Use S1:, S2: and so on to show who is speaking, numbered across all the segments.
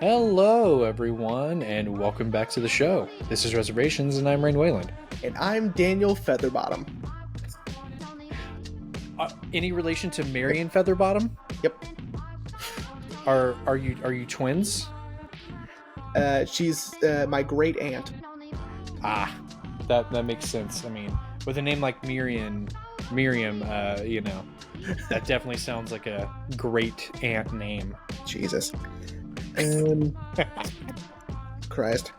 S1: Hello, everyone, and welcome back to the show. This is Reservations, and I'm Rain Wayland.
S2: And I'm Daniel Featherbottom.
S1: Any relation to Marion Featherbottom?
S2: Yep.
S1: Are you twins?
S2: She's my great aunt.
S1: That makes sense. I mean, with a name like Miriam, that definitely sounds like a great aunt name.
S2: Jesus. Christ.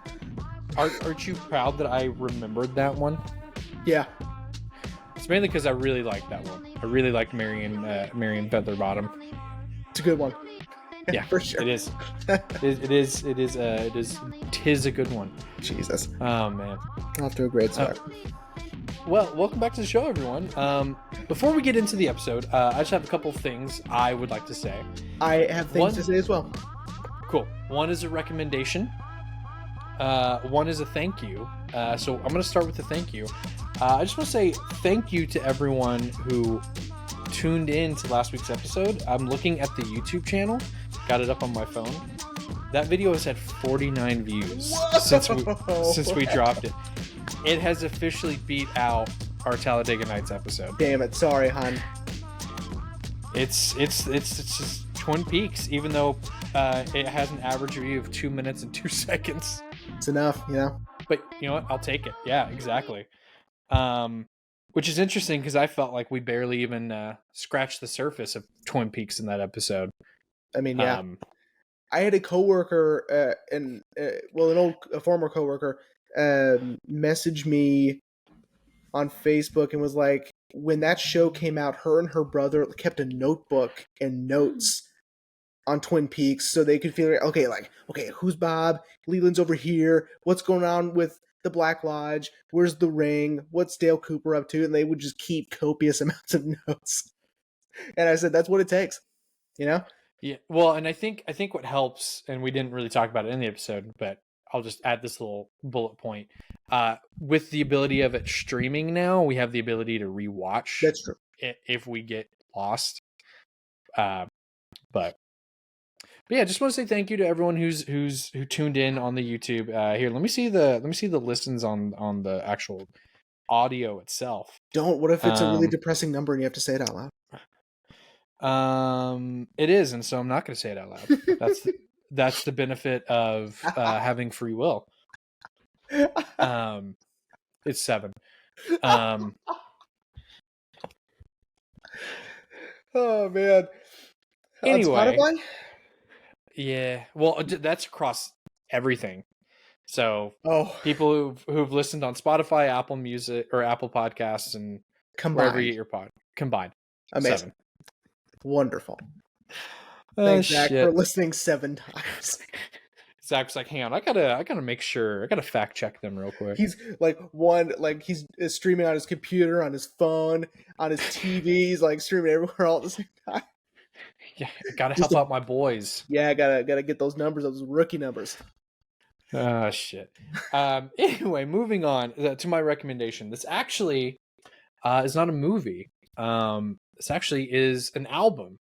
S1: Aren't you proud that I remembered that one?
S2: Yeah.
S1: It's mainly because I really like that one. I really like Marion Featherbottom.
S2: It's a good one.
S1: Yeah,
S2: for sure.
S1: It is. Tis a good one.
S2: Jesus.
S1: Oh man.
S2: Off to a great start.
S1: Well, welcome back to the show, everyone. Before we get into the episode, I just have a couple things I would like to say.
S2: I have things to say as well.
S1: Cool. One is a recommendation. One is a thank you. So I'm going to start with the thank you. I just want to say thank you to everyone who tuned in to last week's episode. I'm looking at the YouTube channel. Got it up on my phone. That video has had 49 views since we dropped it. It has officially beat out our Talladega Nights episode.
S2: Damn it! Sorry, hon.
S1: It's just Twin Peaks, even though it has an average review of 2 minutes and 2 seconds.
S2: It's enough, you know.
S1: But you know what? I'll take it. Yeah, exactly. Which is interesting because I felt like we barely even scratched the surface of Twin Peaks in that episode.
S2: I mean, yeah. I had a coworker, a former coworker, message me on Facebook and was like, when that show came out, her and her brother kept a notebook and notes on Twin Peaks so they could figure out, okay, who's Bob? Leland's over here. What's going on with the Black Lodge? Where's the ring? What's Dale Cooper up to? And they would just keep copious amounts of notes. And I said, that's what it takes, you know?
S1: Yeah. Well, and I think what helps, and we didn't really talk about it in the episode, but I'll just add this little bullet point. With the ability of it streaming now, we have the ability to rewatch.
S2: That's true.
S1: If we get lost. But yeah, just want to say thank you to everyone who tuned in on the YouTube. Here, let me see the listens on the actual audio itself.
S2: What if it's a really depressing number and you have to say it out
S1: loud? It is, and so I'm not going to say it out loud. That's the benefit of having free will. It's 7.
S2: Oh man.
S1: Anyway. Yeah. Well, that's across everything. So people who've listened on Spotify, Apple Music, or Apple Podcasts, and wherever you get your pod combined.
S2: Amazing.
S1: 7.
S2: Wonderful. Thanks, Zach, for listening 7 times.
S1: Zach's like, hang on, I gotta make sure, I gotta fact check them real quick.
S2: He's he's streaming on his computer, on his phone, on his TV. He's like streaming everywhere all at the same time.
S1: Yeah, gotta help out my boys.
S2: Yeah, gotta get those numbers, those rookie numbers.
S1: Oh shit. Anyway, moving on to my recommendation. This actually is not a movie. This actually is an album.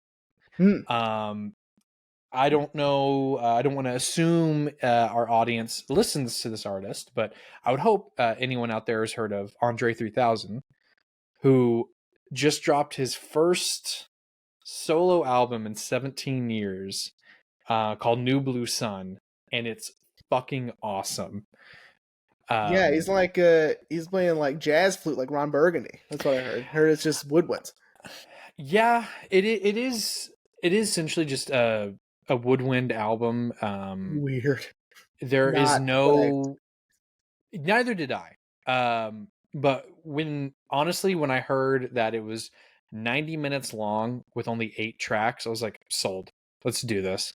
S1: I don't know. I don't want to assume our audience listens to this artist, but I would hope anyone out there has heard of Andre 3000, who just dropped his first solo album in 17 years called New Blue Sun, and it's fucking awesome.
S2: Yeah, he's he's playing like jazz flute like Ron Burgundy. That's what I heard. Heard it's just woodwinds.
S1: Yeah, it is essentially just a woodwind album.
S2: Weird.
S1: There is no. Neither did I. But when I heard that it was 90 minutes long with only 8 tracks, I was like, sold. Let's do this.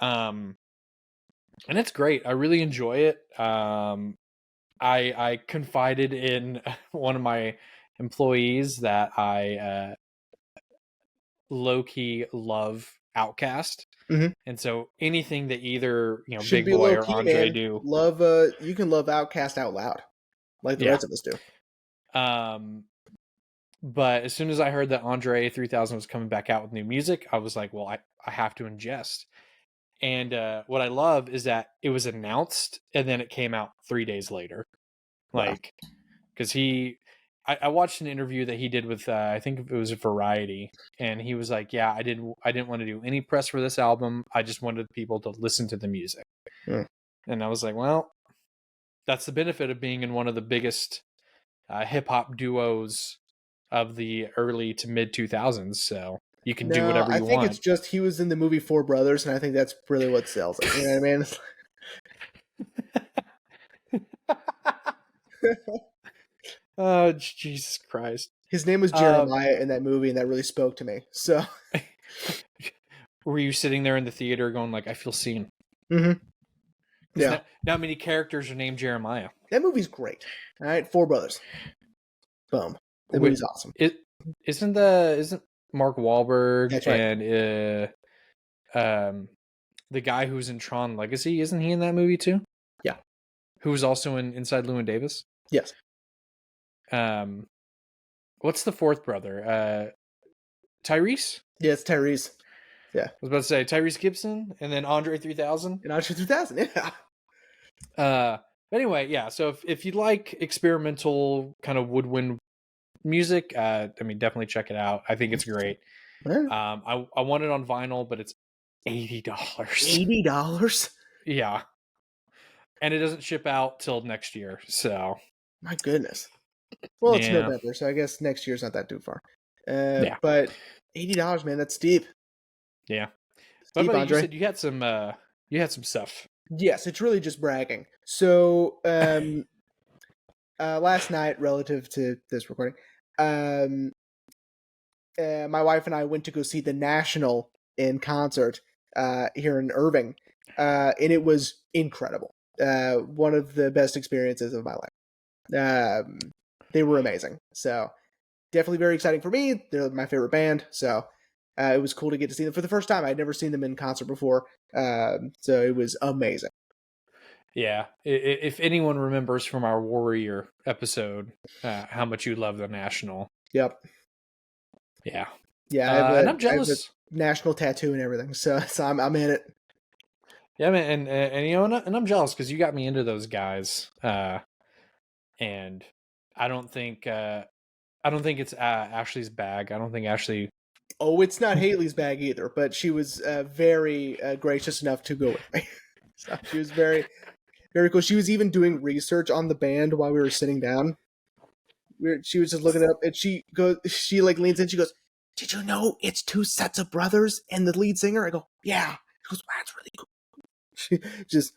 S1: And it's great. I really enjoy it. I confided in one of my employees that I low-key love Outkast.
S2: Mm-hmm.
S1: And so anything that either Big Boy or Andre do,
S2: you can love Outkast out loud like the rest of us do.
S1: But as soon as I heard that Andre 3000 was coming back out with new music, I was like, well, I have to ingest. And what I love is that it was announced and then it came out 3 days later.
S2: Wow.
S1: Like, because I watched an interview that he did with I think it was Variety, and he was like, "Yeah, I didn't want to do any press for this album. I just wanted people to listen to the music."
S2: Hmm.
S1: And I was like, "Well, that's the benefit of being in one of the biggest hip hop duos of the early to mid 2000s. So you can do
S2: No,
S1: whatever
S2: I
S1: you
S2: think it's
S1: want."
S2: just he was in the movie Four Brothers, and I think that's really what sells it. You know what I mean?
S1: Oh, Jesus Christ!
S2: His name was
S1: Uh,
S2: Jeremiah in that movie, and that really spoke to me. So,
S1: were you sitting there in the theater going like, "I feel seen"?
S2: mhm.
S1: Because
S2: Yeah,
S1: not many characters are named Jeremiah.
S2: that movie's great. All right, Four Brothers. Boom. That movie's awesome.
S1: It isn't Mark Wahlberg
S2: That's right.
S1: and the guy who's in Tron Legacy, isn't he in that movie too?
S2: Yeah.
S1: Who was also in Inside Llewyn Davis?
S2: Yes.
S1: Um, what's the fourth brother? Tyrese?
S2: Yeah, it's Tyrese. Yeah.
S1: I was about to say Tyrese Gibson and then Andre 3000.
S2: In Andre 2000. Yeah.
S1: But anyway, yeah. So if you like experimental kind of woodwind music, I mean, definitely check it out. I think it's great.
S2: Yeah.
S1: I want it on vinyl, but it's $80.
S2: $80?
S1: Yeah, and it doesn't ship out till next year. So
S2: My goodness. Well, it's
S1: yeah,
S2: November, so I guess next year's not that too far.
S1: yeah,
S2: But $80, man, that's steep.
S1: yeah. But
S2: Steep,
S1: buddy, you
S2: Andre.
S1: said you had some stuff.
S2: Yes, it's really just bragging. So, last night, relative to this recording, um, my wife and I went to go see the National in concert here in Irving, and it was incredible. One of the best experiences of my life. They were amazing. So definitely very exciting for me. They're my favorite band. So it was cool to get to see them for the first time. I'd never seen them in concert before. So it was amazing.
S1: Yeah, if anyone remembers from our Warrior episode how much you love the National,
S2: Yep.
S1: yeah,
S2: Yeah,
S1: and I'm
S2: I have a
S1: jealous.
S2: national tattoo and everything. So I'm in it.
S1: Yeah, man, and you know, and I'm jealous because you got me into those guys, and I don't think it's Ashley's bag. I don't think Ashley.
S2: Oh, it's not Haley's bag either, but she was very gracious enough to go with me. So she was very, very cool. She was even doing research on the band while we were sitting down. She was just looking it up, and she like leans in. She goes, "Did you know it's two sets of brothers and the lead singer?" I go, "Yeah." She goes, "Wow, that's really cool." She just,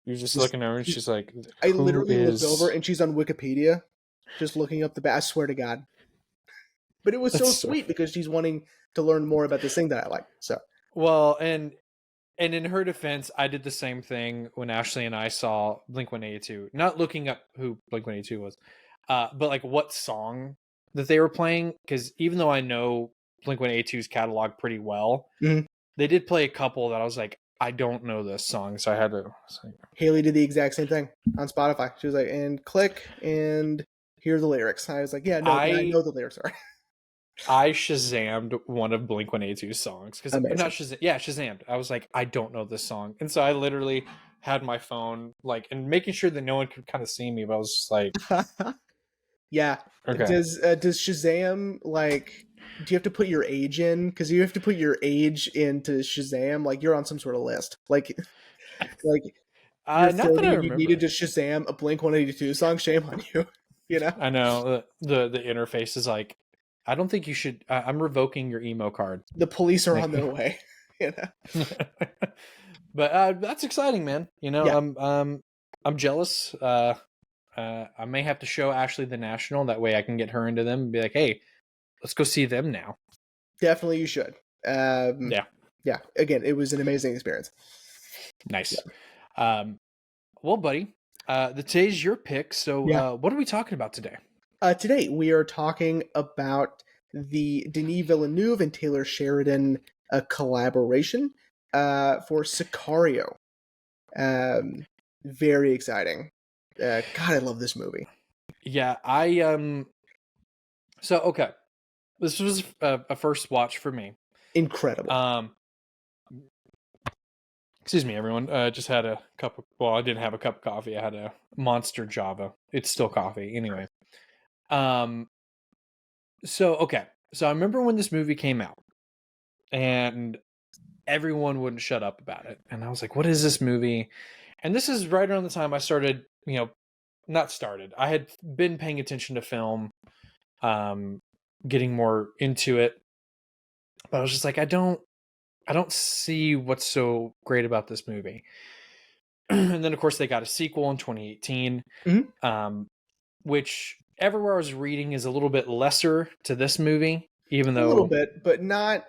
S1: You're just
S2: just,
S1: looking over, and she's like,
S2: I
S1: "Who
S2: literally looked over,
S1: is?"
S2: and she's on Wikipedia, just looking up the band. I swear to God, but it was so
S1: That's so
S2: sweet because she's wanting to learn more about this thing that I like. So
S1: well, and in her defense, I did the same thing when Ashley and I saw Blink 182. Not looking up who Blink 182 was, but like what song that they were playing. Because even though I know Blink 182's catalog pretty well,
S2: mhm.
S1: they did play a couple that I was like, I don't know this song, so I had to.
S2: Haley did the exact same thing on Spotify. She was like, "And click and hear the lyrics." I was like, "Yeah, no, but I know the lyrics are
S1: I Shazammed one of Blink 182's songs because not
S2: amazing."
S1: Shazam, yeah, Shazammed. I was like, I don't know this song, and so I literally had my phone like and making sure that no one could kind of see me, but I was just like,
S2: Yeah.
S1: okay,
S2: Does Shazam like? Do you have to put your age in? Because you have to put your age into Shazam. Like you're on some sort of list. Like you're
S1: not that
S2: 30
S1: I
S2: and you needed
S1: remember.
S2: to Shazam a Blink 182 song. Shame on you. You know
S1: I know the interface is like, I don't think you should. I'm revoking your emo card.
S2: the police are
S1: Like,
S2: on their way. You know.
S1: but that's exciting, man. You know,
S2: Yeah.
S1: I'm jealous. I may have to show Ashley the National. That way I can get her into them and be like, hey, let's go see them now.
S2: Definitely, you should.
S1: Yeah.
S2: Yeah. Again, it was an amazing experience.
S1: Nice. Well, buddy, today's your pick. So
S2: Yeah.
S1: what are we talking about today?
S2: Today we are talking about the Denis Villeneuve and Taylor Sheridan collaboration for Sicario. Very exciting. God, I love this movie.
S1: Yeah, so okay. This was a first watch for me.
S2: Incredible.
S1: Excuse me, everyone. Just had a cup of, well, I didn't have a cup of coffee. I had a Monster Java. It's still coffee. Anyway. Um, so, okay. So I remember when this movie came out and everyone wouldn't shut up about it. And I was like, what is this movie? And this is right around the time I started, not started. I had been paying attention to film, getting more into it. But I was just like, I don't see what's so great about this movie. And then of course they got a sequel in 2018,
S2: Mhm.
S1: which everywhere I was reading is a little bit lesser to this movie, even
S2: A little
S1: though,
S2: bit, but not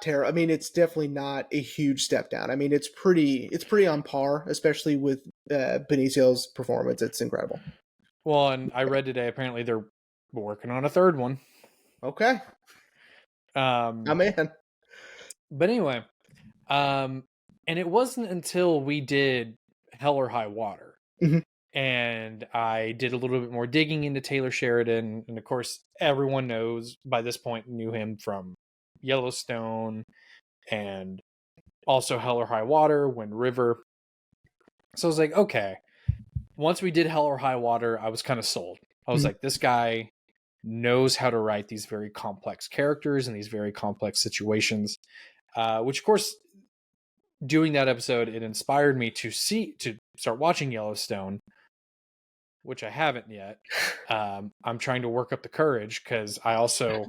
S2: terrible. I mean, it's definitely not a huge step down. I mean, it's pretty on par, especially with Benicio's performance. It's incredible.
S1: well, and I read today apparently they're working on a third one.
S2: Okay,
S1: Um,
S2: I'm in.
S1: but anyway, um, and it wasn't until we did Hell or High Water
S2: Mhm.
S1: and I did a little bit more digging into Taylor Sheridan, and of course, everyone knows by this point knew him from Yellowstone and also Hell or High Water, Wind River. So I was like, okay. Once we did Hell or High Water, I was kind of sold. I was
S2: Mhm.
S1: like, this guy knows how to write these very complex characters and these very complex situations. Which, of course, doing that episode, it inspired me to start watching Yellowstone, which I haven't yet. I'm trying to work up the courage because I also,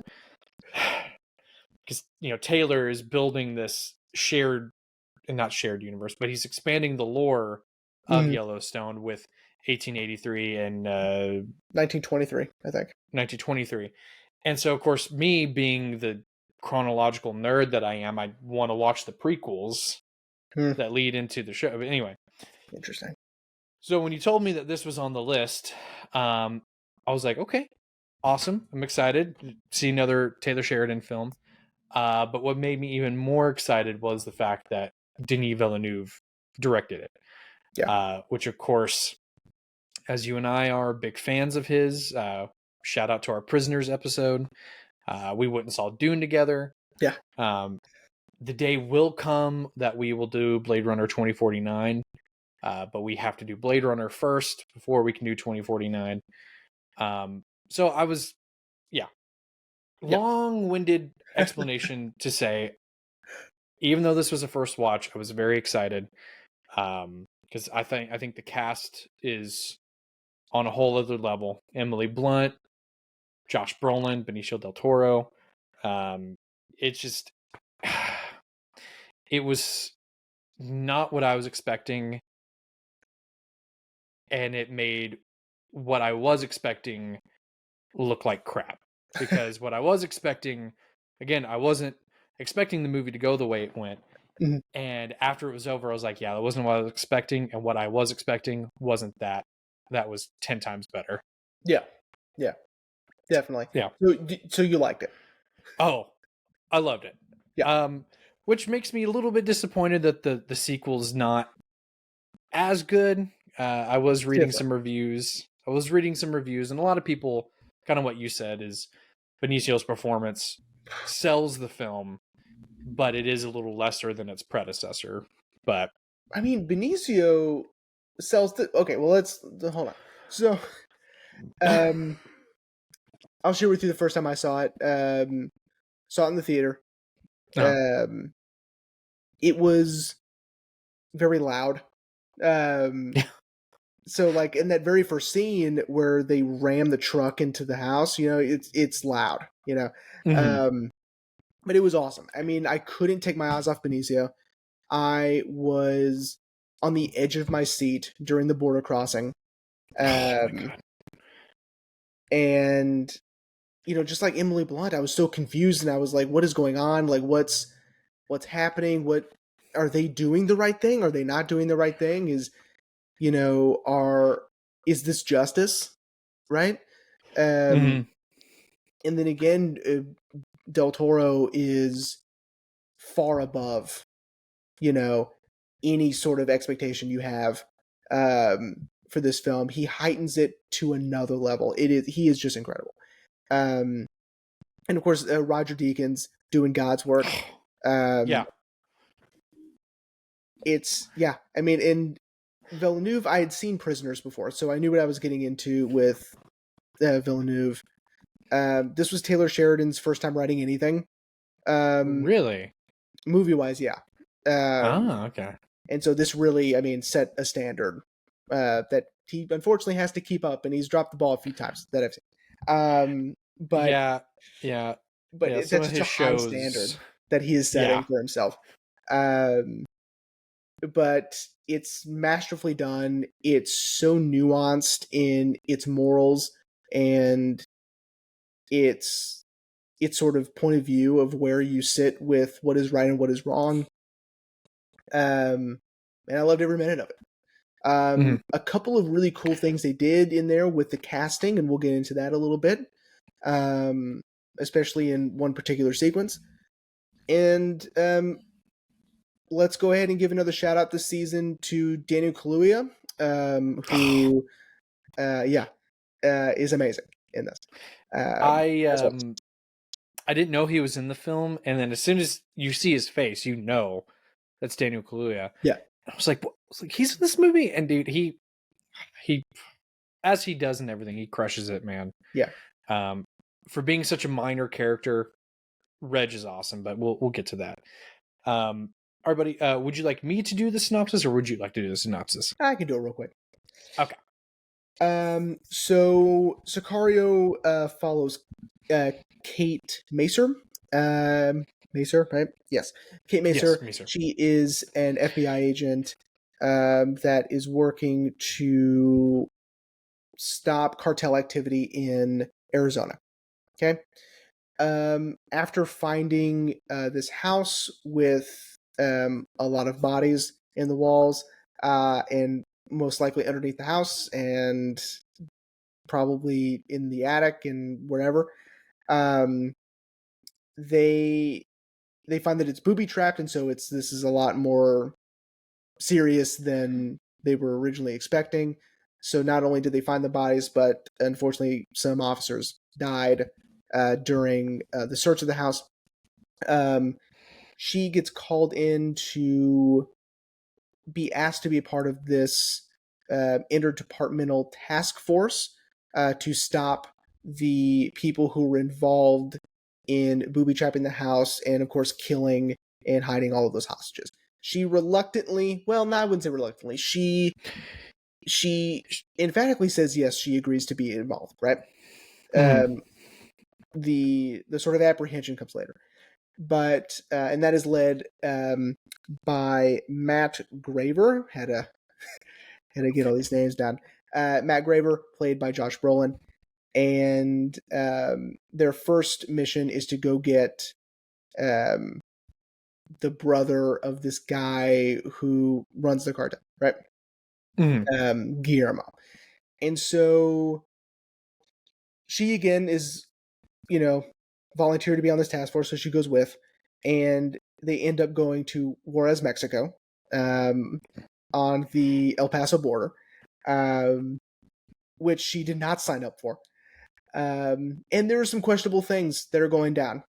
S1: because Taylor is building this shared, and not shared universe, but he's expanding the lore of
S2: Mhm.
S1: Yellowstone with 1883 and
S2: 1923, I think.
S1: 1923. And so, of course, me being the chronological nerd that I am, I want to watch the prequels
S2: Hmm.
S1: that lead into the show. But anyway,
S2: Interesting.
S1: so when you told me that this was on the list, I was like, okay, awesome. I'm excited to see another Taylor Sheridan film. But what made me even more excited was the fact that Denis Villeneuve directed it,
S2: Yeah.
S1: which, of course, as you and I are big fans of his, shout out to our Prisoners episode. We went and saw Dune together.
S2: Yeah.
S1: The day will come that we will do Blade Runner 2049, but we have to do Blade Runner first before we can do 2049. So I was, yeah,
S2: Yeah.
S1: long-winded explanation to say, even though this was a first watch, I was very excited because I think the cast is on a whole other level. Emily Blunt, Josh Brolin, Benicio del Toro. It's just, it was not what I was expecting, and it made what I was expecting look like crap. Because what I was expecting, again, I wasn't expecting the movie to go the way it went.
S2: Mhm.
S1: And after it was over, I was like, yeah, that wasn't what I was expecting. And what I was expecting wasn't that. That was 10 times better.
S2: Yeah. Yeah. Definitely.
S1: Yeah.
S2: So you liked it?
S1: Oh, I loved it.
S2: Yeah.
S1: Which makes me a little bit disappointed that the sequel's not as good. I was reading
S2: Different.
S1: some reviews. And a lot of people, kind of what you said, is Benicio's performance sells the film, but it is a little lesser than its predecessor. But
S2: I mean, Benicio sells the. Okay, well, let's hold on. So, um, I'll share with you the first time I saw it. Saw it in the theater.
S1: uh,
S2: Um, it was very loud. Um, so like in that very first scene where they ram the truck into the house, it's loud.
S1: mhm.
S2: Um, but it was awesome. I mean, I couldn't take my eyes off Benicio. I was on the edge of my seat during the border crossing.
S1: Oh my
S2: Um,
S1: god.
S2: and just like Emily Blunt, I was so confused and I was like, what is going on? Like what's happening? What are they doing the right thing? Are they not doing the right thing? Is this justice? Right? Um,
S1: Hmm.
S2: and then again, Del Toro is far above, you know, any sort of expectation you have for this film. He heightens it to another level. He is just incredible. Um, and of course, Roger Deakins doing God's work. Um,
S1: Yeah.
S2: it's yeah. I mean, in Villeneuve, I had seen Prisoners before, so I knew what I was getting into with Villeneuve. This was Taylor Sheridan's first time writing anything,
S1: Really?
S2: movie wise, yeah. Um,
S1: Ah, okay.
S2: and so this really, I mean, set a standard that he unfortunately has to keep up, and he's dropped the ball a few times that I've seen. But
S1: Yeah, yeah, yeah. Some
S2: that's
S1: of
S2: such a
S1: his
S2: high standard
S1: shows.
S2: that he is setting
S1: Yeah.
S2: for himself. Um, but it's masterfully done. It's so nuanced in its morals and its sort of point of view of where you sit with what is right and what is wrong. And I loved every minute of it.
S1: Mhm.
S2: A couple of really cool things they did in there with the casting, and we'll get into that a little bit, um, especially in one particular sequence. And let's go ahead and give another shout out this season to Daniel Kaluuya, who, is amazing in this.
S1: I
S2: As well.
S1: I didn't know he was in the film, and then as soon as you see his face, you know that's Daniel Kaluuya.
S2: Yeah,
S1: I was like, what? I was like, he's in this movie, and dude, he as he does in everything, he crushes it, man.
S2: yeah.
S1: Um, for being such a minor character, Reg is awesome, but we'll get to that. All right, buddy. Would you like me to do the synopsis, or would you like to do the synopsis?
S2: I can do it real quick.
S1: Okay.
S2: So Sicario follows Kate Macer. Macer, right? Yes, Kate Macer.
S1: Yes, me, sir.
S2: She is an FBI agent that is working to stop cartel activity in Arizona. Okay. After finding this house with a lot of bodies in the walls, and most likely underneath the house, and probably in the attic and wherever, um, they find that it's booby trapped, and so this is a lot more serious than they were originally expecting. So not only did they find the bodies, but unfortunately, some officers died during the search of the house. Um, she gets called in to be asked to be a part of this interdepartmental task force to stop the people who were involved in booby trapping the house and, of course, killing and hiding all of those hostages. She reluctantly, well, no, I wouldn't say reluctantly. She emphatically says yes. She agrees to be involved. Right.
S1: Mm-hmm.
S2: The sort of apprehension comes later, but and that is led by Matt Graver. Had to get all these names down. Matt Graver, played by Josh Brolin, and their first mission is to go get um, the brother of this guy who runs the cartel, right?
S1: Mm-hmm.
S2: Guillermo. And so she again is, volunteered to be on this task force, so she goes with, and they end up going to Juarez, Mexico, um, on the El Paso border, um, which she did not sign up for. And there are some questionable things that are going down.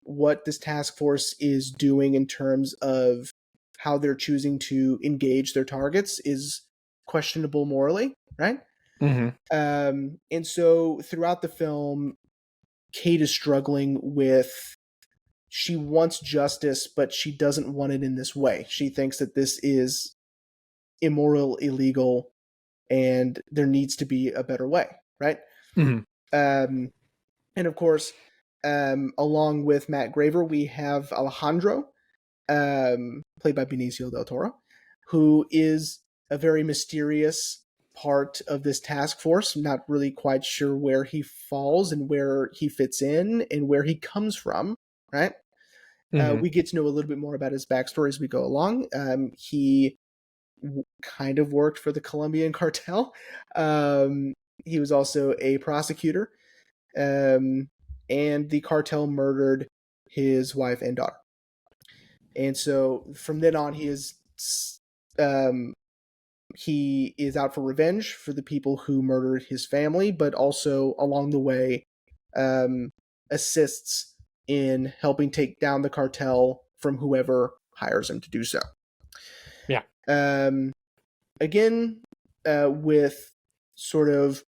S2: What this task force is doing in terms of how they're choosing to engage their targets is questionable morally, right?
S1: Mm-hmm.
S2: And so throughout the film, Kate is struggling with, she wants justice, but she doesn't want it in this way. She thinks that this is immoral, illegal, and there needs to be a better way, right?
S1: Mm-hmm.
S2: And of course, along with Matt Graver, we have Alejandro, played by Benicio del Toro, who is a very mysterious part of this task force. I'm not really quite sure where he falls and where he fits in and where he comes from, right?
S1: Mm-hmm.
S2: We get to know a little bit more about his backstory as we go along. He kind of worked for the Colombian cartel. He was also a prosecutor, and the cartel murdered his wife and daughter. And so from then on, um, he is out for revenge for the people who murdered his family, but also along the way um, assists in helping take down the cartel from whoever hires him to do so. Um, again, with sort of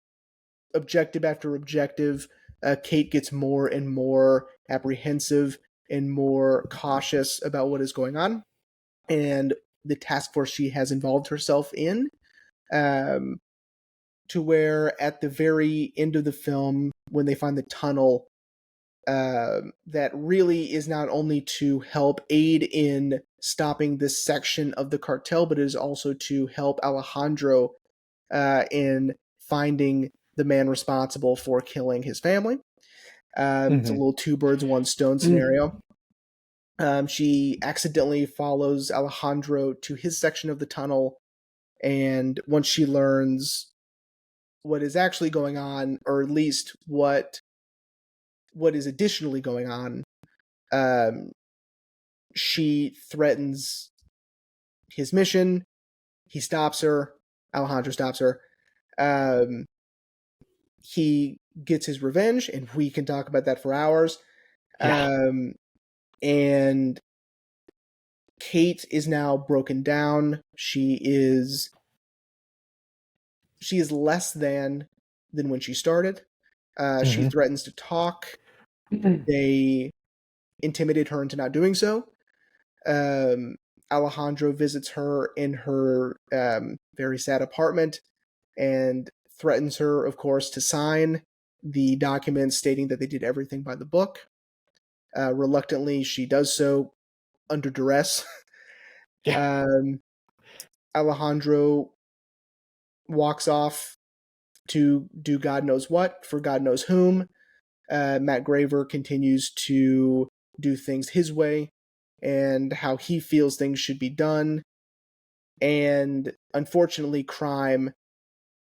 S2: objective after objective, Kate gets more and more apprehensive and more cautious about what is going on and the task force she has involved herself in. Um, to where at the very end of the film, when they find the tunnel, that really is not only to help aid in stopping this section of the cartel, but it is also to help Alejandro in finding the man responsible for killing his family. It's a
S1: Mm-hmm.
S2: little two birds, one stone scenario. She accidentally follows Alejandro to his section of the tunnel, and once she learns what is actually going on, or at least what is additionally going on, um, she threatens his mission. He stops her. Alejandro stops her. Um, he gets his revenge, and we can talk about that for hours.
S1: Yeah.
S2: And Kate is now broken down. She is less than when she started. She
S1: Mm-hmm.
S2: threatens to talk. They intimidate her into not doing so. Um, Alejandro visits her in her very sad apartment and threatens her, of course, to sign the documents stating that they did everything by the book. Reluctantly, she does so under duress.
S1: Yeah.
S2: Um, Alejandro walks off to do God knows what for God knows whom. Matt Graver continues to do things his way and how he feels things should be done. And unfortunately, crime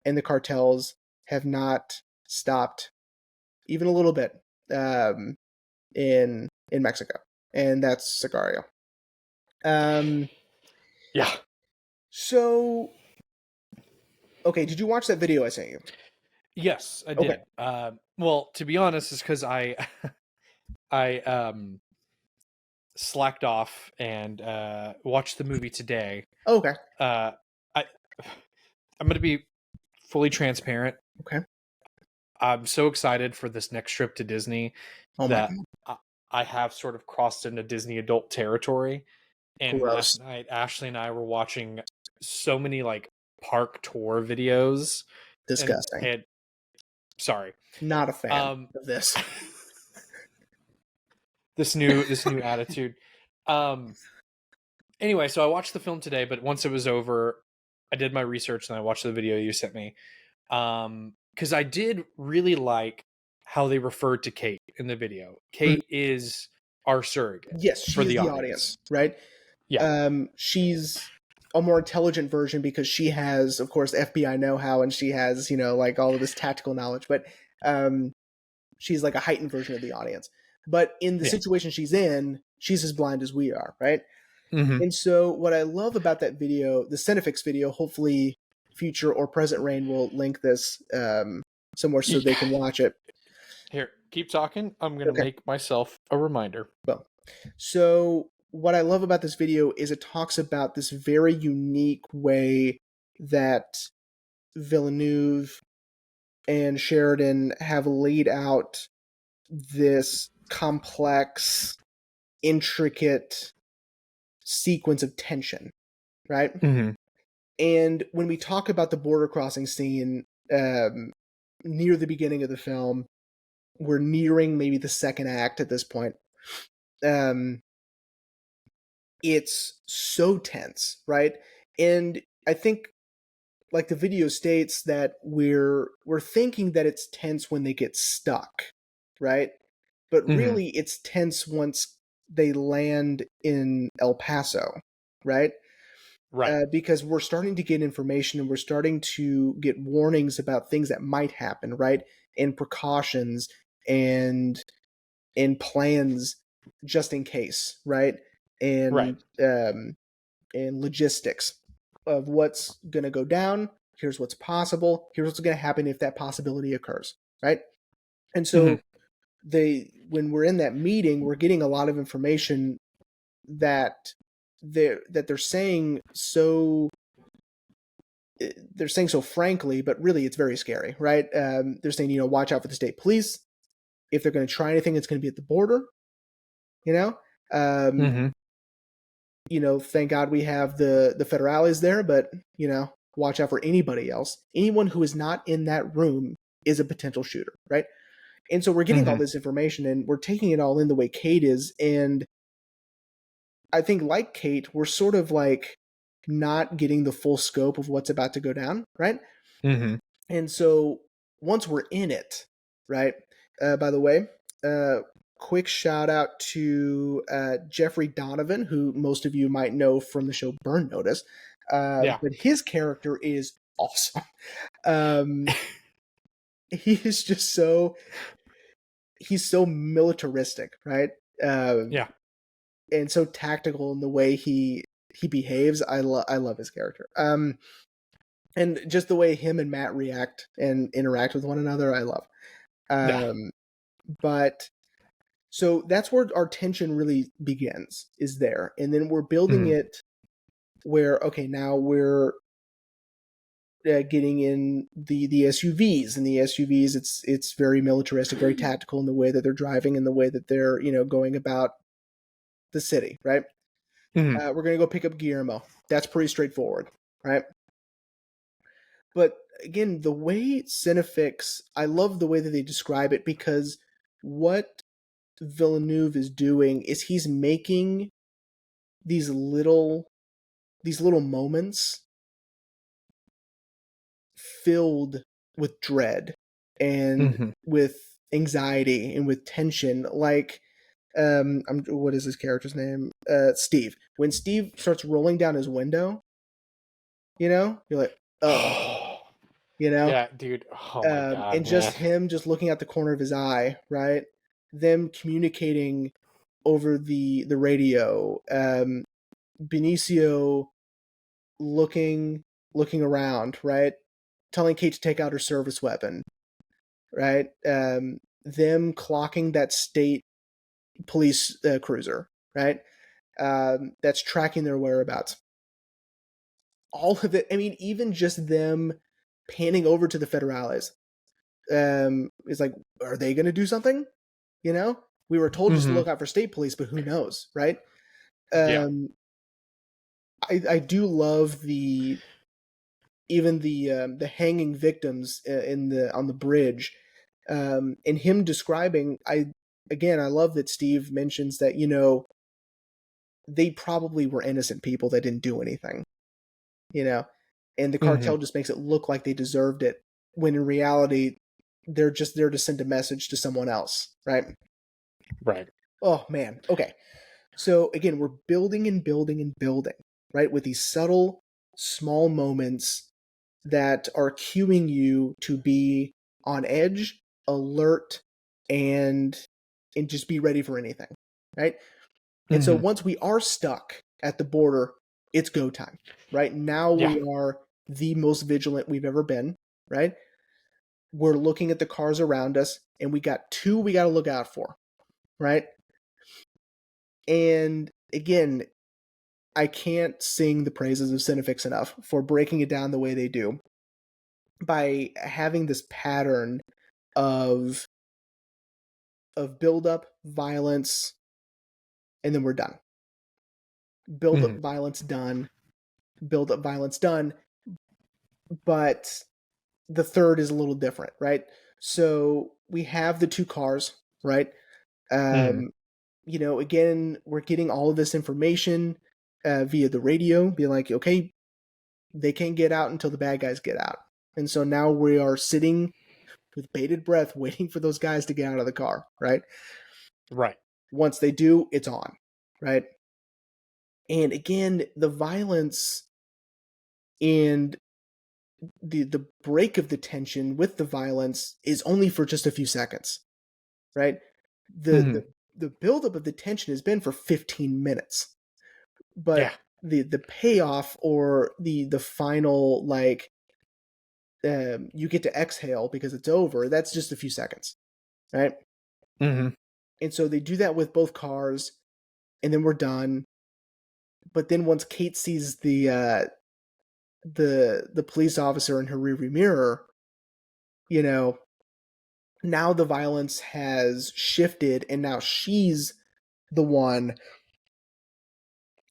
S2: and the cartels have not stopped even a little bit in Mexico, and that's Sicario. Um,
S1: Yeah.
S2: so okay, did you watch that video I sent you?
S1: Yes, I
S2: Okay,
S1: did. Well, to be honest, it's because I I slacked off and watched the movie today.
S2: okay,
S1: Uh, I I'm gonna be fully transparent.
S2: okay.
S1: I'm so excited for this next trip to Disney
S2: Oh my
S1: that
S2: god,
S1: I, I have sort of crossed into Disney adult territory. And last
S2: gross,
S1: night, Ashley and I were watching so many like park tour videos, and
S2: disgusting.
S1: sorry,
S2: Not a fan
S1: um,
S2: of this.
S1: this new attitude. Um, anyway, so I watched the film today, but once it was over, I did my research and I watched the video you sent me. Because I did really like how they referred to Kate in the video.
S2: Mhm.
S1: Kate is our surrogate
S2: Yes,
S1: for
S2: she is
S1: the
S2: the
S1: audience.
S2: audience, right?
S1: Yeah.
S2: She's a more intelligent version because she has, of course, FBI know-how and she has, like all of this tactical knowledge. But um, she's like a heightened version of the audience. But in the
S1: Yeah.
S2: situation she's in, she's as blind as we are, right?
S1: Mm-hmm.
S2: And so, what I love about that video, the Cinefix video, hopefully, future or present Rain will link this somewhere so they can watch it.
S1: Here, keep talking. I'm gonna
S2: Okay.
S1: make myself a reminder.
S2: Well, so what I love about this video is it talks about this very unique way that Villeneuve and Sheridan have laid out this complex, intricate sequence of tension, right?
S1: Mm-hmm.
S2: And when we talk about the border crossing scene near the beginning of the film, we're nearing maybe the second act at this point. Um, it's so tense, right? And I think, like the video states, that we're thinking that it's tense when they get stuck, right? But
S1: Mm-hmm.
S2: really, it's tense once they land in El Paso, right?
S1: Right.
S2: Because we're starting to get information and we're starting to get warnings about things that might happen, right? And precautions and plans just in case, right?
S1: Right.
S2: And logistics of what's going to go down. Here's what's possible. Here's what's going to happen if that possibility occurs, right? And
S1: Mm-hmm.
S2: so when we're in that meeting, we're getting a lot of information that they're saying so frankly, but really it's very scary, right? They're saying, watch out for the state police. If they're going to try anything, it's going to be at the border. You know, um,
S1: Mm-hmm.
S2: Thank God we have the federales there, but watch out for anybody else. Anyone who is not in that room is a potential shooter, right? And so we're getting all
S1: Mm-hmm.
S2: this information and we're taking it all in the way Kate is, and I think like Kate, we're sort of like not getting the full scope of what's about to go down, right?
S1: Mm-hmm.
S2: And so once we're in it, right? By the way, uh, quick shout out to Jeffrey Donovan, who most of you might know from the show Burn Notice.
S1: Yeah.
S2: But his character is awesome. Um, he is just he's so militaristic, right? Um,
S1: Yeah.
S2: and so tactical in the way he behaves. I love his character. And just the way him and Matt react and interact with one another, I love.
S1: Yeah.
S2: But so that's where our tension really begins, is there, and then we're building
S1: Mm-hmm.
S2: it where okay, now we're getting in the SUVs, and the SUVs it's very militaristic, very tactical in the way that they're driving and the way that they're going about the city, right?
S1: Mm-hmm.
S2: We're gonna go pick up Guillermo. That's pretty straightforward, right? But again, the way Cinefix, I love the way that they describe it, because what Villeneuve is doing is he's making these little moments filled with dread and
S1: Mm-hmm.
S2: with anxiety and with tension. Like, what is his character's name? Steve. When Steve starts rolling down his window, you're like, oh, you know,
S1: Yeah, dude. Oh my
S2: and
S1: god,
S2: just
S1: man.
S2: him just looking out the corner of his eye, right? Them communicating over the radio. Benicio looking around, right? Telling Kate to take out her service weapon, right? Them clocking that state police cruiser, right? That's tracking their whereabouts. All of it. I mean, even just them panning over to the federales. Is like, are they going to do something? We were told just to
S1: Mm-hmm.
S2: look out for state police, but who knows, right?
S1: Yeah.
S2: Um, I do love even the hanging victims in the on the bridge, and him describing. I love that Steve mentions that they probably were innocent people that didn't do anything, you know, and the
S1: Mm-hmm.
S2: cartel just makes it look like they deserved it, when in reality they're just there to send a message to someone else, right?
S1: Right.
S2: Oh man, okay. So again, we're building and building and building, right, with these subtle, small moments that are cueing you to be on edge, alert, and just be ready for anything, right? And so
S1: Mm-hmm.
S2: once we are stuck at the border, it's go time, right? Now
S1: Yeah.
S2: we are the most vigilant we've ever been, right? We're looking at the cars around us, and we got two we got to look out for, right? And again, I can't sing the praises of Cinefix enough for breaking it down the way they do, by having this pattern of build up violence, and then we're done. Build up
S1: Mm-hmm.
S2: violence, done. Build up violence, done. But the third is a little different, right? So we have the two cars, right?
S1: Mm-hmm.
S2: Again, we're getting all of this information via the radio, being like, okay, they can't get out until the bad guys get out. And so now we are sitting with bated breath, waiting for those guys to get out of the car, right?
S1: Right.
S2: Once they do, it's on, right? And again, the violence and the break of the tension with the violence is only for just a few seconds, right? The
S1: Mm-hmm.
S2: the the buildup of the tension has been for 15 minutes, but
S1: Yeah.
S2: the payoff, or the final, like, you get to exhale because it's over. That's just a few seconds, right?
S1: Mm-hmm.
S2: And so they do that with both cars, and then we're done. But then once Kate sees the police officer in her rearview mirror, you know, now the violence has shifted, and now she's the one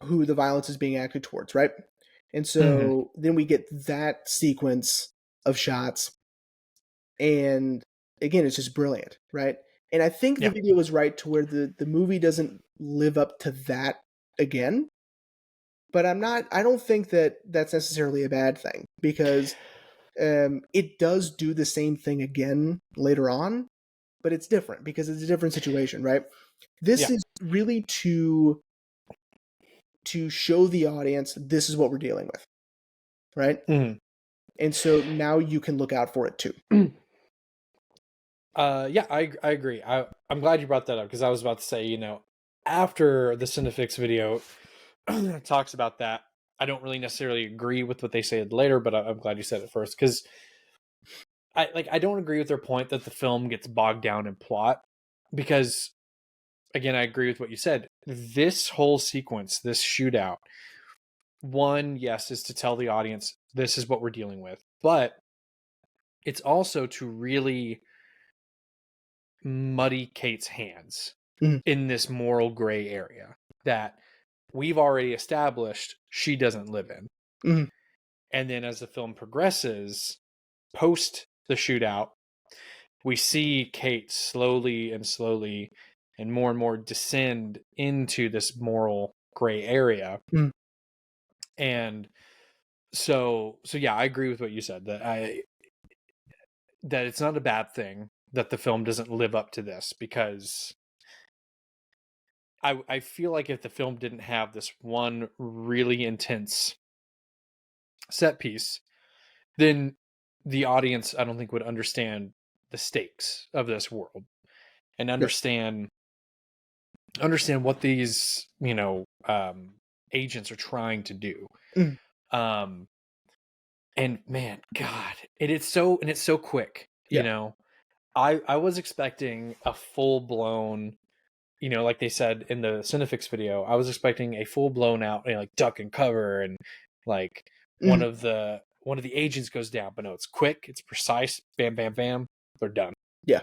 S2: who the violence is being acted towards, right? And
S1: Mhm.
S2: so then we get that sequence of shots, and again, it's just brilliant, right? And I think the
S1: Yeah.
S2: video is right to where the movie doesn't live up to that again, but I don't think that that's necessarily a bad thing, because it does do the same thing again later on, but it's different because it's a different situation, right? This
S1: Yeah.
S2: is really to show the audience this is what we're dealing with, right?
S1: Mhm.
S2: And so now you can look out for it too.
S1: Yeah, I agree. I'm glad you brought that up because I was about to say, after the Cinefix video talks about that, I don't really necessarily agree with what they said later, but I'm glad you said it first because I don't agree with their point that the film gets bogged down in plot because again, I agree with what you said. This whole sequence, this shootout, one, yes, is to tell the audience this is what we're dealing with, but it's also to really muddy Kate's hands
S2: Mhm,
S1: in this moral gray area that we've already established she doesn't live in.
S2: mhm,
S1: And then as the film progresses, post the shootout, we see Kate slowly and more descend into this moral gray area.
S2: mhm.
S1: And so yeah, I agree with what you said that it's not a bad thing that the film doesn't live up to this because I feel like if the film didn't have this one really intense set piece, then the audience I don't think would understand the stakes of this world and
S2: Yeah.
S1: understand what these agents are trying to do.
S2: Mhm.
S1: Um, and man, God, it's so quick.
S2: Yeah.
S1: I was expecting a full blown, like they said in the Cinefix video, I was expecting a full blown out, like duck and cover, and like one
S2: Mhm.
S1: of the agents goes down, but no, it's quick, it's precise, bam, bam, bam, they're done.
S2: Yeah.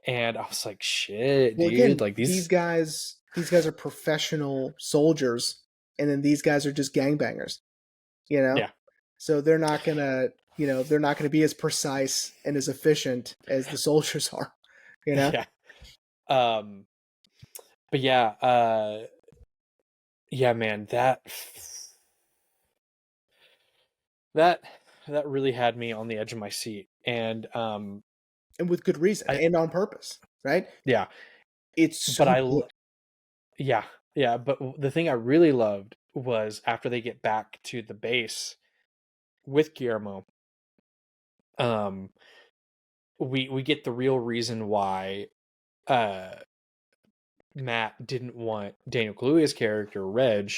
S1: And I was like, shit,
S2: Well,
S1: dude,
S2: again,
S1: like
S2: these guys are professional soldiers, and then these guys are just gangbangers, you know?
S1: yeah,
S2: So they're not gonna be as precise and as efficient as the soldiers are, you know?
S1: yeah. Um, but yeah, man, that that really had me on the edge of my seat, and
S2: And with good reason
S1: I
S2: and on purpose, right?
S1: yeah,
S2: It's
S1: but
S2: so good.
S1: yeah, yeah, but the thing I really loved was after they get back to the base with Guillermo, um, we get the real reason why uh Matt didn't want Daniel Kaluuya's character Reg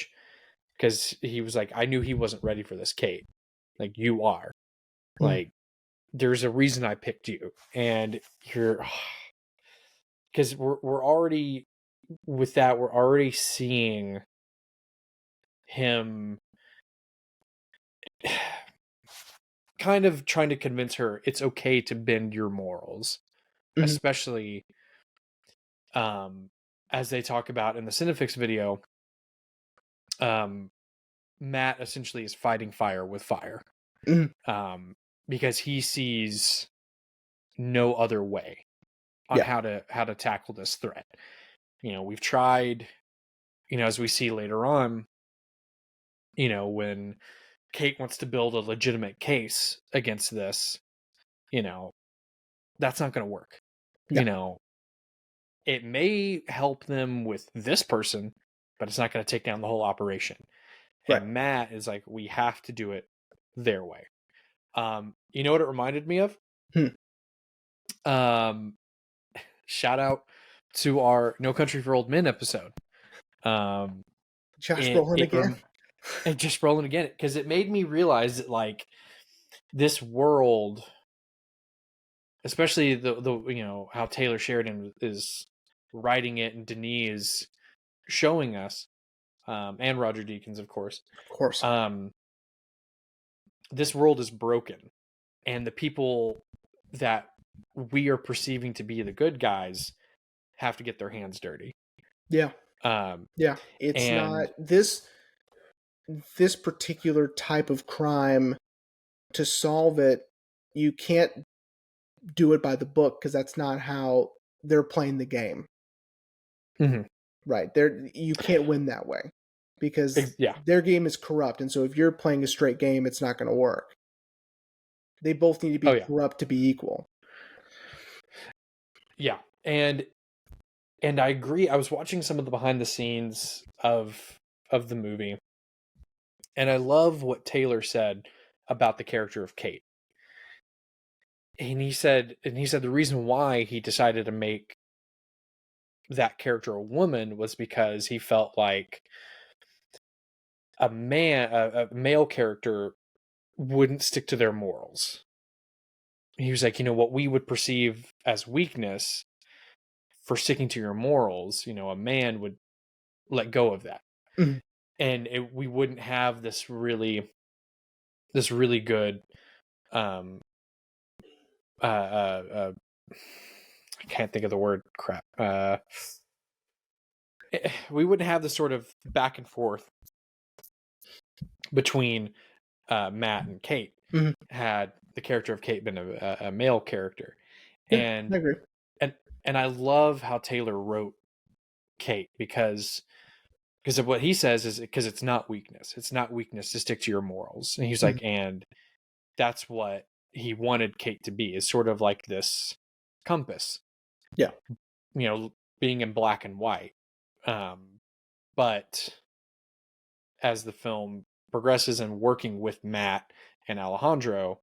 S1: because he was like, I knew he wasn't ready for this, Kate. Like you are.
S2: Mhm,
S1: Like there's a reason I picked you, and you're because we're already with that we're already seeing him kind of trying to convince her it's okay to bend your morals,
S2: mhm,
S1: especially as they talk about in the Cinefix video. um Matt essentially is fighting fire with fire,
S2: mhm.
S1: um because he sees no other way on
S2: Yeah.
S1: how to tackle this threat. We've tried, as we see later on, when Kate wants to build a legitimate case against this, you know that's not going to work.
S2: No.
S1: you know it may help them with this person, but it's not going to take down the whole operation.
S2: Right.
S1: And Matt is like, we have to do it their way. You know what it reminded me of?
S2: Hmm.
S1: um Shout out to our No Country for Old Men episode. um
S2: Josh
S1: it
S2: Brolin
S1: it,
S2: again.
S1: rem- it just rolling again because it made me realize that like this world, especially the how Taylor Sheridan is writing it and Denis is showing us, and Roger Deakins, of course.
S2: Of course.
S1: This world is broken, and the people that we are perceiving to be the good guys have to get their hands dirty.
S2: Yeah.
S1: Um,
S2: Yeah. It's
S1: and
S2: not this particular type of crime. To solve it, you can't do it by the book because that's not how they're playing the game.
S1: Mhm.
S2: Right. You can't win that way because
S1: Yeah.
S2: their game is corrupt. And so if you're playing a straight game, it's not going to work. They both need to be
S1: Oh yeah.
S2: corrupt to be equal.
S1: Yeah. And I agree. I was watching some of the behind the scenes of the movie, and I love what Taylor said about the character of Kate. And he said the reason why he decided to make that character a woman was because he felt like a male character wouldn't stick to their morals. He was like, what we would perceive as weakness for sticking to your morals, a man would let go of that.
S2: Mhm.
S1: And we wouldn't have this really good I can't think of the word, crap. We wouldn't have this sort of back and forth between Matt and Kate
S2: Mhm.
S1: had the character of Kate been a male character.
S2: Yeah, I
S1: and
S2: agree.
S1: and I love how Taylor wrote Kate because of what he says is because it's not weakness. It's not weakness to stick to your morals. And he's
S2: Mhm.
S1: like, and that's what he wanted Kate to be, is sort of like this compass.
S2: Yeah.
S1: Being in black and white. But as the film progresses and working with Matt and Alejandro,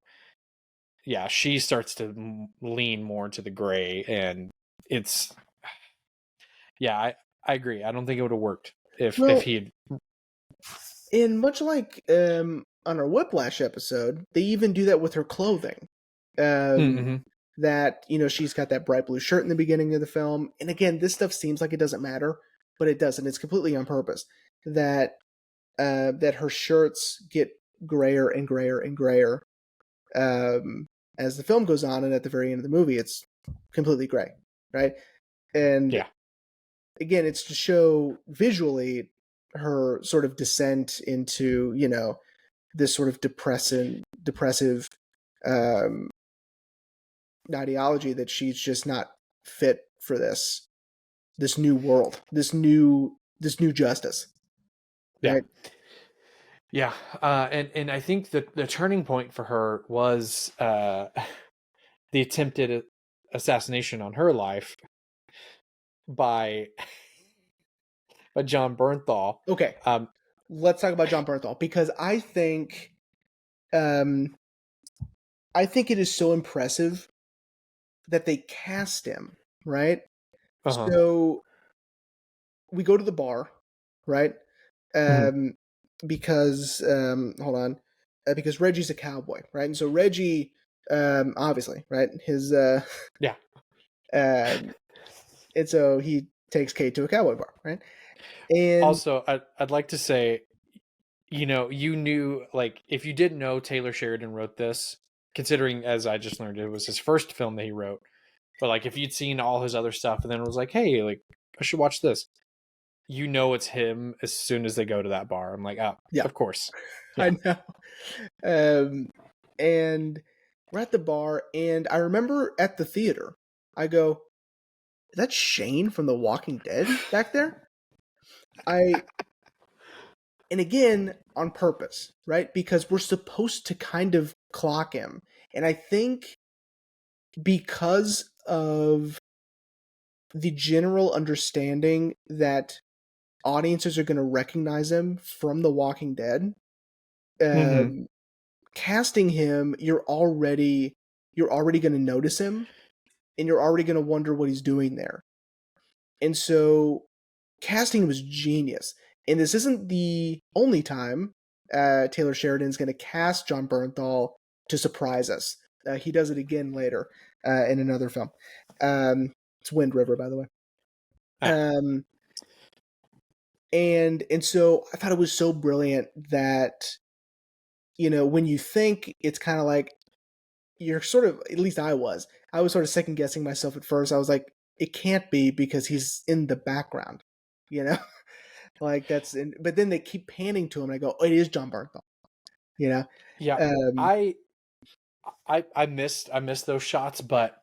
S1: yeah, she starts to lean more into the gray, and it's, yeah, I agree. I don't think it would have worked if
S2: Well,
S1: he had.
S2: and much like on our Whiplash episode, they even do that with her clothing.
S1: Mm-hmm.
S2: That she's got that bright blue shirt in the beginning of the film, and again, this stuff seems like it doesn't matter, but it doesn't. It's completely on purpose. That her shirts get grayer and grayer and grayer as the film goes on, and at the very end of the movie, it's completely gray, right? And
S1: Yeah.
S2: again, it's to show visually her sort of descent into this sort of depressive um, ideology that she's just not fit for this new world, this new justice,
S1: Yeah.
S2: right?
S1: Yeah. And I think that the turning point for her was the attempted assassination on her life by John Bernthal.
S2: Okay, let's talk about John Bernthal because um, I think it is so impressive that they cast him, right?
S1: Uh-huh.
S2: So we go to the bar, right?
S1: Mm-hmm.
S2: Because hold on, because Reggie's a cowboy, right? And so Reggie, obviously, right? His
S1: Yeah.
S2: and so he takes Kate to a cowboy bar, right? And
S1: Also, I'd like to say, you knew, like, if you didn't know Taylor Sheridan wrote this, considering, as I just learned, it was his first film that he wrote, but like if you'd seen all his other stuff and then it was like, hey, like, I should watch this, it's him as soon as they go to that bar. I'm like, oh,
S2: yeah,
S1: of course.
S2: I
S1: Yeah.
S2: know. And we're at the bar, and I remember at the theater, I go, "Is that Shane from The Walking Dead back there?" I And again, on purpose, right? Because we're supposed to kind of clock him. And I think because of the general understanding that audiences are going to recognize him from The Walking Dead,
S1: Mm-hmm.
S2: um, casting him, you're already going to notice him, and you're already going to wonder what he's doing there. And so casting was genius. And this isn't the only time Taylor Sheridan's going to cast John Bernthal to surprise us. He does it again later in another film. It's Wind River, by the way.
S1: Ah.
S2: Um, And so I thought it was so brilliant that, when you think, it's kind of like you're sort of, at least I was sort of second guessing myself at first. I was like, it can't be because he's in the background, you know, like but then they keep panning to him and I go, oh, it is John Bernthal, you know?
S1: Yeah,
S2: Um,
S1: I I missed those shots, but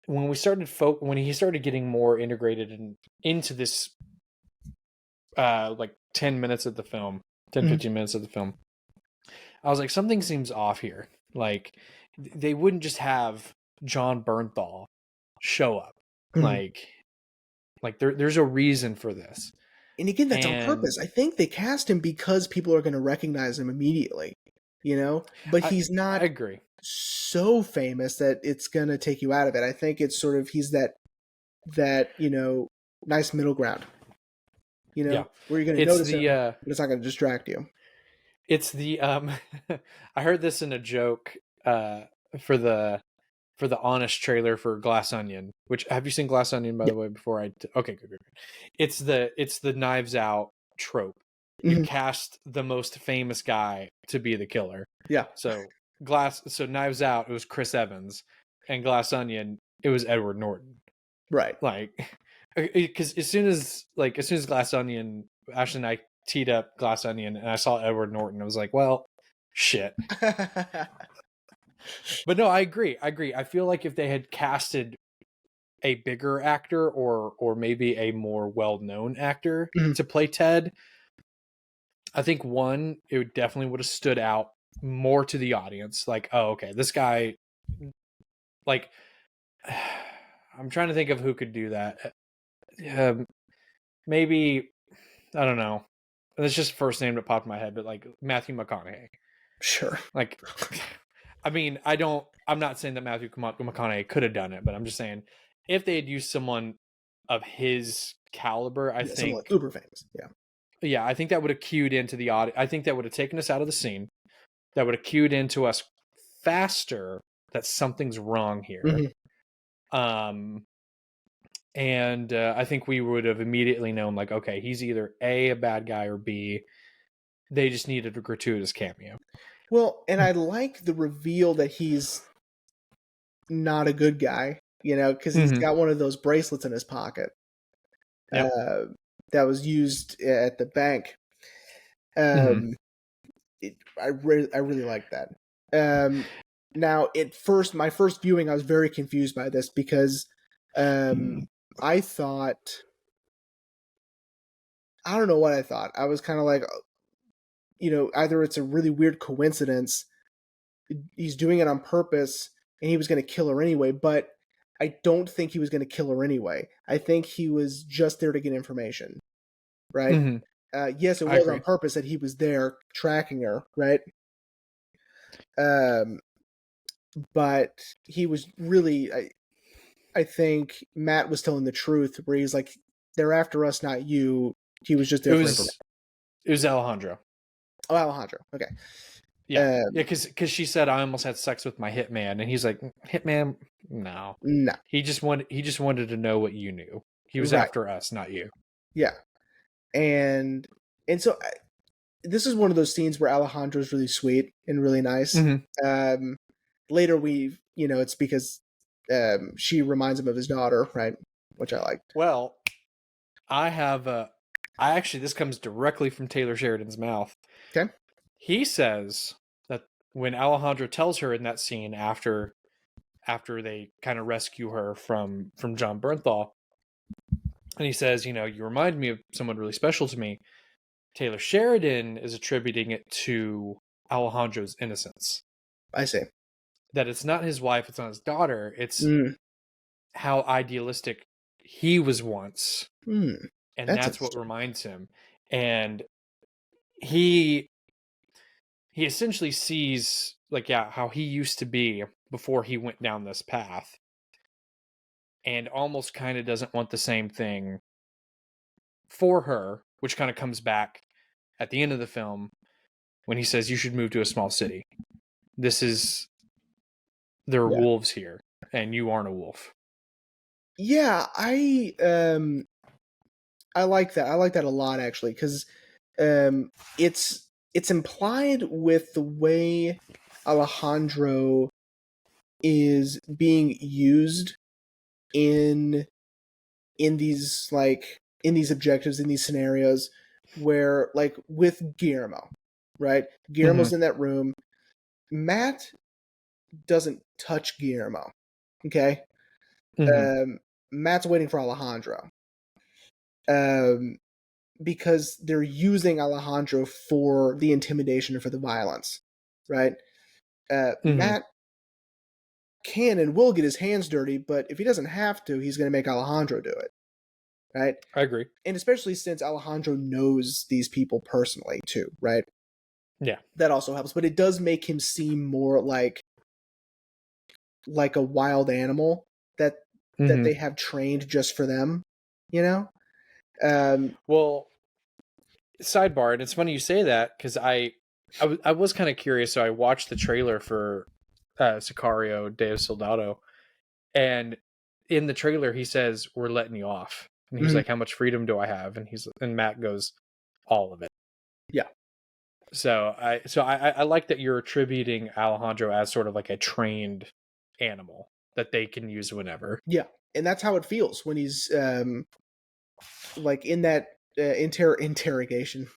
S1: when we started when he started getting more integrated into this like 10 minutes of the film, 10
S2: mhm,
S1: 15 minutes of the film, I was like, something seems off here. Like, they wouldn't just have John Bernthal show up.
S2: mhm.
S1: Like, there's a reason for this.
S2: And again, that's on
S1: And
S2: purpose. I think they cast him because people are going to recognize him immediately, but
S1: I
S2: he's
S1: I
S2: not
S1: agree.
S2: so famous that it's going to take you out of it. I think it's sort of, he's that nice middle ground,
S1: Yeah.
S2: where you're going to
S1: It's
S2: notice him,
S1: the
S2: but it's not going to distract you.
S1: it's the I heard this in a joke for the Honest trailer for Glass Onion. Which, have you seen Glass Onion, by
S2: Yeah.
S1: the way? Before okay, good. It's the Knives Out trope. You
S2: Mhm.
S1: cast the most famous guy to be the killer.
S2: Yeah.
S1: So Knives Out, it was Chris Evans, and Glass Onion, it was Edward Norton.
S2: Right.
S1: Like, because as soon as Glass Onion, Ashley and I teed up Glass Onion, and I saw Edward Norton, I was like, well, shit. But no, I agree. I feel like if they had casted a bigger actor, or maybe a more well-known actor
S2: Mhm.
S1: to play Ted, I think one, it definitely would have stood out more to the audience. Like, oh, okay, this guy, like, I'm trying to think of who could do that. Maybe, I don't know. That's just the first name that popped in my head, but like Matthew McConaughey.
S2: Sure.
S1: Like, I mean, I'm not saying that Matthew McConaughey could have done it, but I'm just saying, if they had used someone of his caliber, I
S2: Yeah, someone like
S1: think,
S2: uber famous. Yeah.
S1: yeah, I think that would have cued into the audio. I think that would have taken us out of the scene. That would have cued into us faster that something's wrong here.
S2: Mhm.
S1: Um, and I think we would have immediately known, like, okay, he's either a bad guy, or B, they just needed a gratuitous cameo.
S2: Well, and I like the reveal that he's not a good guy, because he's
S1: Mm-hmm.
S2: got one of those bracelets in his pocket,
S1: Yep.
S2: uh, that was used at the bank.
S1: Mm-hmm.
S2: Um, I really like that. Um, Now, my first viewing, I was very confused by this because I thought, I don't know what I thought. I was kind of like, either it's a really weird coincidence, he's doing it on purpose, and he was going to kill her anyway, but I don't think he was going to kill her anyway. I think he was just there to get information, right?
S1: Mm-hmm.
S2: Yes, it
S1: I
S2: was on
S1: agree.
S2: purpose that he was there tracking her, right? Um, but he was really, I think Matt was telling the truth, where he's like, they're after us, not you. He was just
S1: It
S2: there for information.
S1: was it was Alejandro.
S2: Oh, Alejandro. Okay.
S1: Yeah, yeah, because she said, I almost had sex with my hitman, and he's like, hitman, no.
S2: No.
S1: He just wanted to know what you knew. He was
S2: Right.
S1: after us, not you.
S2: Yeah. And so this is one of those scenes where Alejandro's really sweet and really nice.
S1: Mm-hmm.
S2: Later, it's because she reminds him of his daughter, right? Which I liked.
S1: Well, I have I actually, this comes directly from Taylor Sheridan's mouth.
S2: Okay.
S1: He says that when Alejandro tells her in that scene, after they kind of rescue her from John Bernthal, and he says, you remind me of someone really special to me. Taylor Sheridan is attributing it to Alejandro's innocence.
S2: I see.
S1: That it's not his wife, it's not his daughter, it's
S2: Mm.
S1: how idealistic he was once.
S2: Mm.
S1: And
S2: That's
S1: that's what
S2: interesting.
S1: reminds him. And he essentially sees, like, yeah, how he used to be before he went down this path, and almost kind of doesn't want the same thing for her, which kind of comes back at the end of the film when he says, you should move to a small city. There are
S2: Yeah.
S1: wolves here, and you aren't a wolf.
S2: Yeah. I like that. I like that a lot actually, because um, it's implied with the way Alejandro is being used in in these objectives, in these scenarios, where like with Guillermo, right?
S1: Mm-hmm.
S2: Guillermo's in that room. Matt doesn't touch Guillermo. Okay.
S1: Mm-hmm.
S2: Um, Matt's waiting for Alejandro. Um, because they're using Alejandro for the intimidation and for the violence, right?
S1: Mm-hmm.
S2: Matt can and will get his hands dirty, but if he doesn't have to, he's going to make Alejandro do it, right?
S1: I agree.
S2: And especially since Alejandro knows these people personally too, right?
S1: Yeah.
S2: That also helps, but it does make him seem more like a wild animal that
S1: Mm-hmm.
S2: they have trained just for them, you know? Um,
S1: Well, sidebar, and it's funny you say that because I was kind of curious, so I watched the trailer for Sicario Day of Soldado, and in the trailer he says we're letting you off, and he's
S2: mhm,
S1: like, how much freedom do I have? And Matt goes, all of it.
S2: yeah,
S1: So I like that you're attributing Alejandro as sort of like a trained animal that they can use whenever.
S2: yeah, and that's how it feels when he's like in that interrogation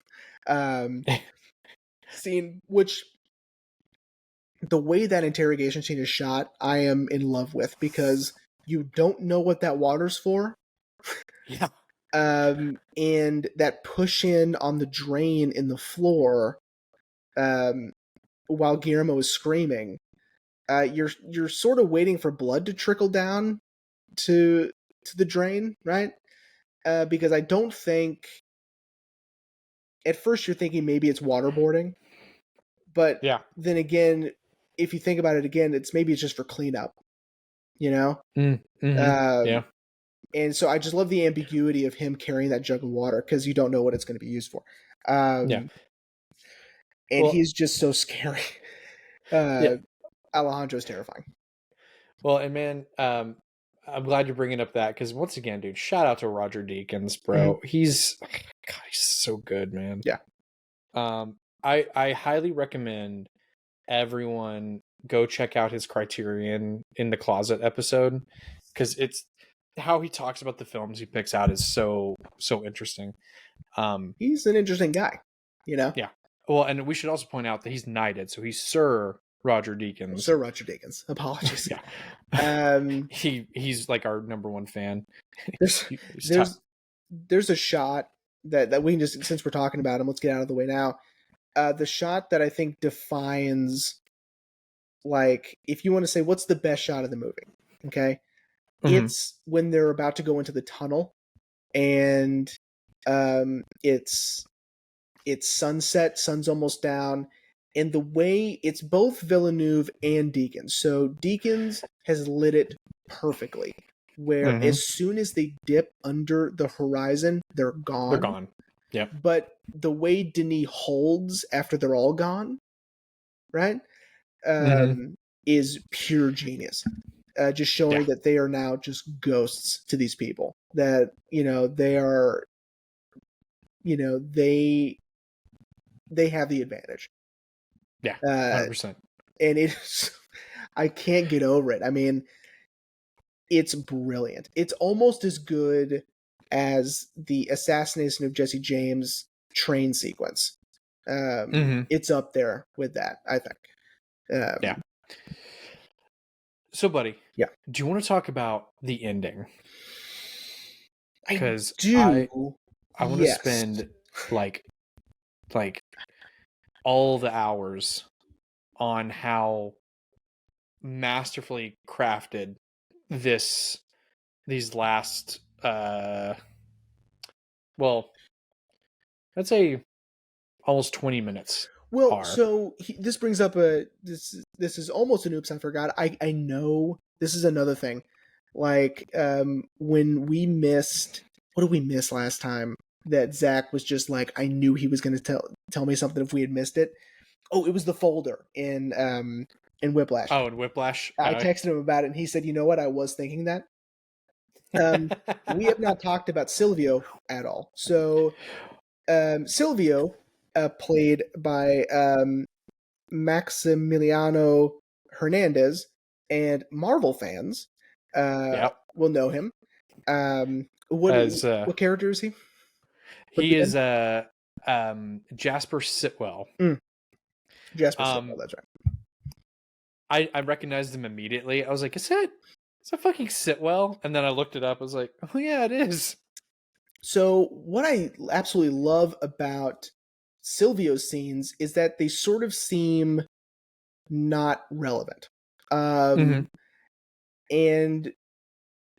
S2: um, scene, which the way that interrogation scene is shot, I am in love with because you don't know what that water's for.
S1: Yeah.
S2: And that push in on the drain in the floor um, while Guillermo is screaming, you're sort of waiting for blood to trickle down to the drain, right? Because I don't think at first you're thinking maybe it's waterboarding, but
S1: Yeah.
S2: then again, if you think about it again, it's just for cleanup, you know.
S1: Mm-hmm.
S2: Um,
S1: Yeah.
S2: and so I just love the ambiguity of him carrying that jug of water because you don't know what it's going to be used for.
S1: Yeah.
S2: And
S1: Well,
S2: he's just so scary.
S1: yeah.
S2: Alejandro's terrifying.
S1: Well, and man, I'm glad you're bringing up that because once again, dude, shout out to Roger Deakins,
S2: Mhm.
S1: bro. He's God, he's so good, man.
S2: Yeah,
S1: I highly recommend everyone go check out his Criterion in the Closet episode because it's how he talks about the films he picks out is so interesting.
S2: he's an interesting guy, you know.
S1: Yeah. Well, and we should also point out that he's knighted, so he's Sir Roger Deakins.
S2: Sir Roger Deakins. Apologies.
S1: Yeah.
S2: Um,
S1: He's like our number one fan.
S2: there's
S1: He's tough.
S2: there's a shot that we can just, since we're talking about him, let's get out of the way now. The shot that I think defines, like, if you want to say what's the best shot of the movie, okay,
S1: Mm-hmm.
S2: it's when they're about to go into the tunnel and it's sunset, sun's almost down, and the way it's both Villeneuve and Deakins. So Deakins has lit it perfectly, where
S1: Mm-hmm.
S2: as soon as they dip under the horizon, they're
S1: They're
S2: gone.
S1: gone. Yep.
S2: But the way Denis holds after they're all gone, right,
S1: Mm-hmm.
S2: is pure genius. Just
S1: Yeah.
S2: showing that they are now just ghosts to these people. That they are, they have the advantage.
S1: Yeah.
S2: Uh,
S1: 100%.
S2: and it's I can't get over it. I mean, it's brilliant. It's almost as good as the assassination of Jesse James train sequence.
S1: Mm-hmm.
S2: It's up there with that, I think.
S1: Yeah. So, buddy,
S2: Yeah,
S1: do you want to talk about the ending?
S2: I
S1: Because
S2: do.
S1: I want to
S2: Yes.
S1: spend like all the hours on how masterfully crafted these last well, let's say almost 20 minutes
S2: Well,
S1: are.
S2: so this brings up this is almost an oops I forgot. I know this is another thing. Like when we missed, what did we miss last time? That Zach was just like, I knew he was going to tell me something if we had missed it. Oh, it was the folder in Whiplash.
S1: Oh, and Whiplash.
S2: I texted him about it, and he said, "You know what? I was thinking that." We have not talked about Silvio at all. So Silvio, played by Maximiliano Hernandez, and Marvel fans
S1: Yeah.
S2: will know him. What
S1: As
S2: what character is he? What's
S1: he
S2: he
S1: is
S2: been?
S1: Jasper Sitwell.
S2: Jasper Sitwell.
S1: Um,
S2: That's right.
S1: I recognized him immediately. I was like, is that fucking Sitwell? And then I looked it up. I was like, oh yeah, it is.
S2: So what I absolutely love about Silvio's scenes is that they sort of seem not relevant.
S1: Mm-hmm.
S2: And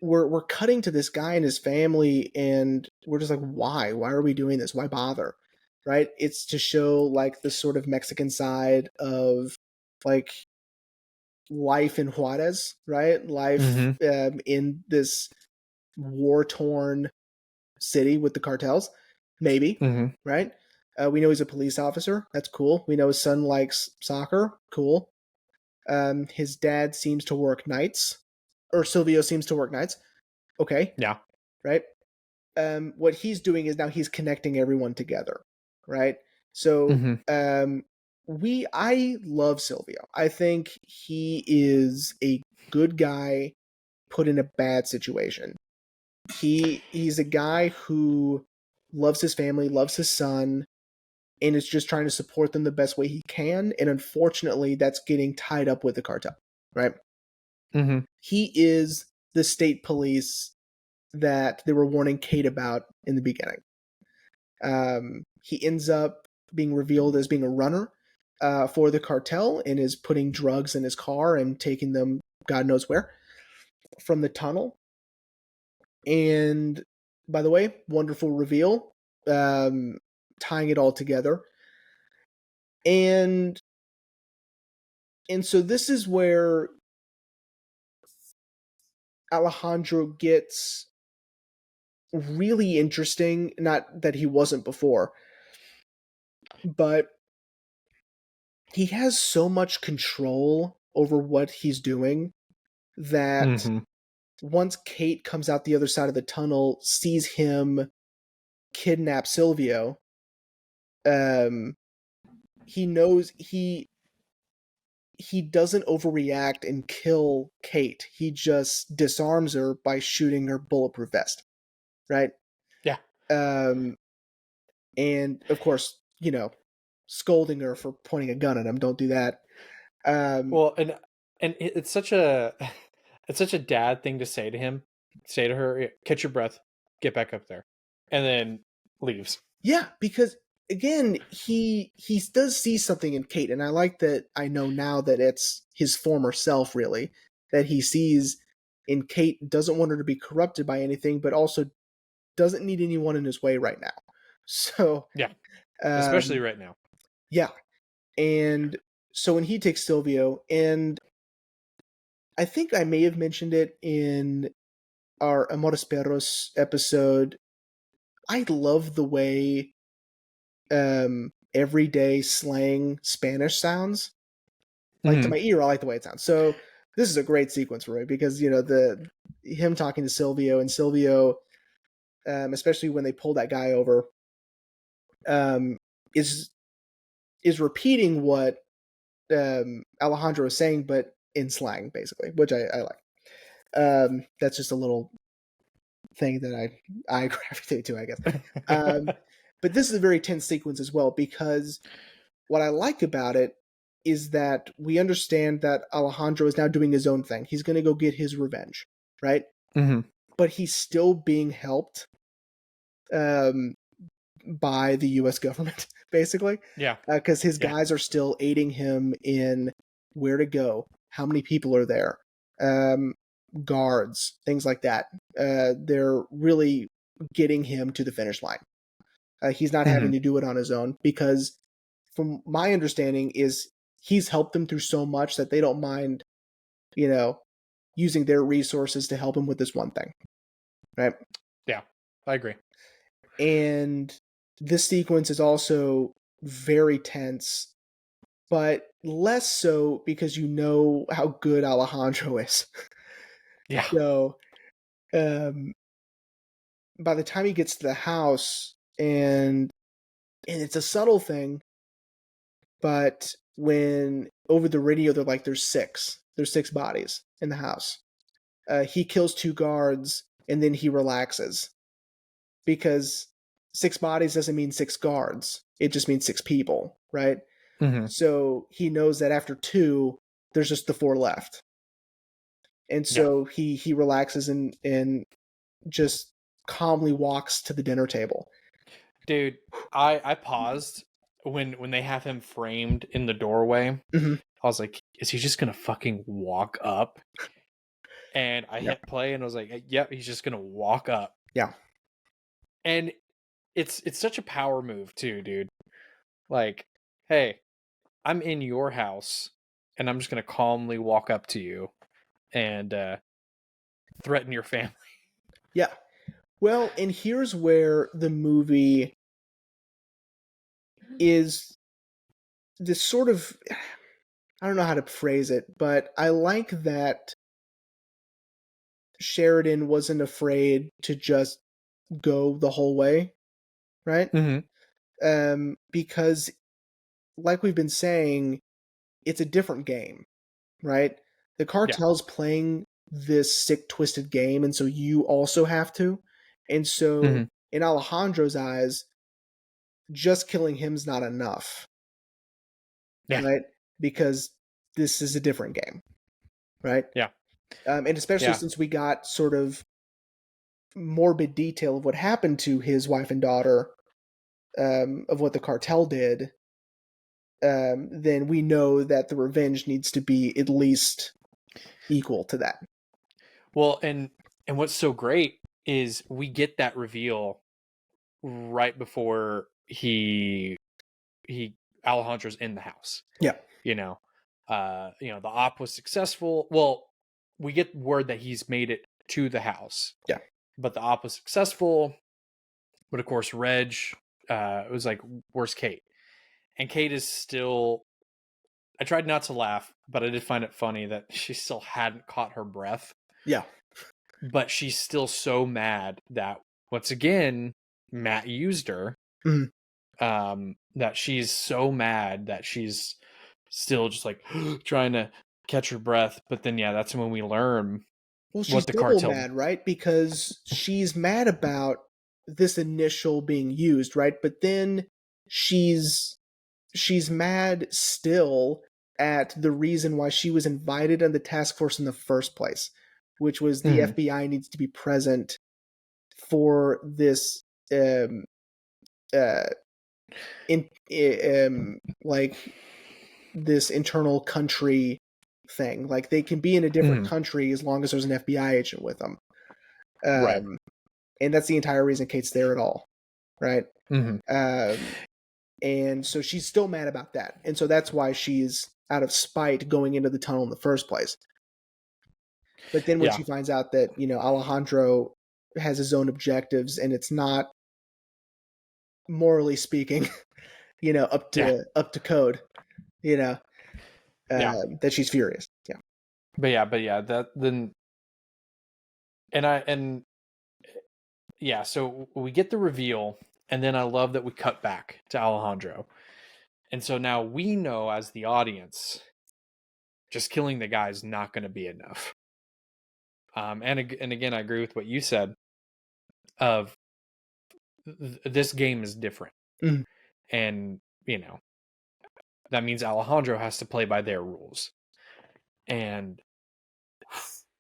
S2: we're cutting to this guy and his family, and we're just like, why are we doing this, why bother, right? It's to show like the sort of Mexican side of like life in Juarez, right? Life
S1: Mm-hmm.
S2: in this war torn city with the cartels, maybe,
S1: Mm-hmm.
S2: right? We know he's a police officer. That's cool. We know his son likes soccer. Cool. His dad seems to work nights, or Silvio seems to work nights. Okay,
S1: Yeah.
S2: right. What he's doing is now he's connecting everyone together, right? So
S1: Mm-hmm.
S2: I love Silvio. I think he is a good guy put in a bad situation. He's a guy who loves his family, loves his son, and is just trying to support them the best way he can. And unfortunately, that's getting tied up with the cartel, right?
S1: Mm-hmm.
S2: He is the state police that they were warning Kate about in the beginning. He ends up being revealed as being a runner for the cartel and is putting drugs in his car and taking them God knows where from the tunnel. And by the way, wonderful reveal, tying it all together. And so this is where Alejandro gets really interesting. Not that he wasn't before, but he has so much control over what he's doing that
S1: Mm-hmm.
S2: once Kate comes out the other side of the tunnel, sees him kidnap Silvio, um, he knows he doesn't overreact and kill Kate. He just disarms her by shooting her bulletproof vest, right?
S1: Yeah.
S2: Um, and of course, scolding her for pointing a gun at him. Don't do that. Um,
S1: Well, and it's such a it's such a dad thing to say to him. Say to her, catch your breath, get back up there, and then leaves.
S2: yeah, because again, he does see something in Kate, and I like that. I know now that it's his former self, really, that he sees in Kate. Doesn't want her to be corrupted by anything, but also doesn't need anyone in his way right now. So,
S1: Yeah. Especially
S2: um,
S1: right now.
S2: yeah, and so when he takes Silvio, and I think I may have mentioned it in our Amores Perros episode. I love the way everyday slang Spanish sounds. Like to
S1: Mm-hmm.
S2: my ear, I like the way it sounds. So this is a great sequence for me because the him talking to Silvio, and Silvio, especially when they pull that guy over, um, is repeating what Alejandro is saying, but in slang, basically, which I like. That's just a little thing that I gravitate to, I guess. Um, but this is a very tense sequence as well because what I like about it is that we understand that Alejandro is now doing his own thing. He's going to go get his revenge, right?
S1: Mm-hmm.
S2: But he's still being helped um, by the U.S. government, basically,
S1: Yeah.
S2: because his
S1: Yeah.
S2: guys are still aiding him in where to go, how many people are there, um, guards, things like that. They're really getting him to the finish line. He's not
S1: Mm-hmm.
S2: having to do it on his own because, from my understanding, is he's helped them through so much that they don't mind, you know, using their resources to help him with this one thing, right?
S1: Yeah. I agree.
S2: And this sequence is also very tense, but less so because you know how good Alejandro is.
S1: Yeah.
S2: So um, by the time he gets to the house, and it's a subtle thing, but when over the radio they're like, there's six bodies in the house. He kills two guards and then he relaxes because six bodies doesn't mean six guards. It just means six people, right?
S1: Mm-hmm.
S2: So he knows that after two, there's just the four left. And
S1: Yeah,
S2: so he relaxes and just calmly walks to the dinner table.
S1: dude. I paused when they have him framed in the doorway.
S2: Mm-hmm.
S1: I was like, is he just gonna fucking walk up? And I
S2: Yeah.
S1: hit play and I was like, yep, he's just gonna walk up.
S2: Yeah.
S1: And it's such a power move too, dude. Like, hey, I'm in your house and I'm just gonna calmly walk up to you and threaten your family.
S2: Yeah. Well, and here's where the movie is this sort of, I don't know how to phrase it, but I like that Sheridan wasn't afraid to just go the whole way, right?
S1: Mm-hmm.
S2: Because like we've been saying, it's a different game, right? The
S1: Yeah.
S2: cartel's playing this sick, twisted game, and so you also have to. And so,
S1: Mm-hmm.
S2: in Alejandro's eyes, just killing him's not enough,
S1: Yeah.
S2: right? Because this is a different game, right?
S1: Yeah.
S2: And especially
S1: Yeah.
S2: since we got sort of morbid detail of what happened to his wife and daughter, of what the cartel did, then we know that the revenge needs to be at least equal to that.
S1: Well, and what's so great is we get that reveal right before he Alejandro's in the house.
S2: Yeah.
S1: You know, the op was successful. Well, we get word that he's made it to the house.
S2: Yeah.
S1: But the op was successful. But of course, Reg was like, "Where's Kate?" And Kate is still. I tried not to laugh, but I did find it funny that she still hadn't caught her breath.
S2: Yeah.
S1: But she's still so mad that once again Matt used her.
S2: Mhm.
S1: That she's so mad that she's still just like trying to catch her breath. But then yeah, that's when we learn
S2: Well, she's
S1: what the
S2: double
S1: cartel.
S2: mad, right? Because she's mad about this initial being used, right? But then she's mad still at the reason why she was invited on the task force in the first place, which was the
S1: Mhm.
S2: FBI needs to be present for this uh in like this internal country thing. Like they can be in a different
S1: Mhm.
S2: country as long as there's an FBI agent with them.
S1: Right.
S2: And that's the entire reason Kate's there at all, right?
S1: Mhm.
S2: And so she's still mad about that, and so that's why she's out of spite going into the tunnel in the first place. But then when
S1: Yeah.
S2: she finds out that Alejandro has his own objectives and it's not morally speaking, up
S1: Yeah.
S2: to code, you know,
S1: Yeah.
S2: that she's furious. Yeah.
S1: But yeah, that then and yeah, so we get the reveal, and then I love that we cut back to Alejandro. And so now we know as the audience, just killing the guy is not going to be enough. And again, I agree with what you said. Of this game is different,
S2: Mhm.
S1: and that means Alejandro has to play by their rules. And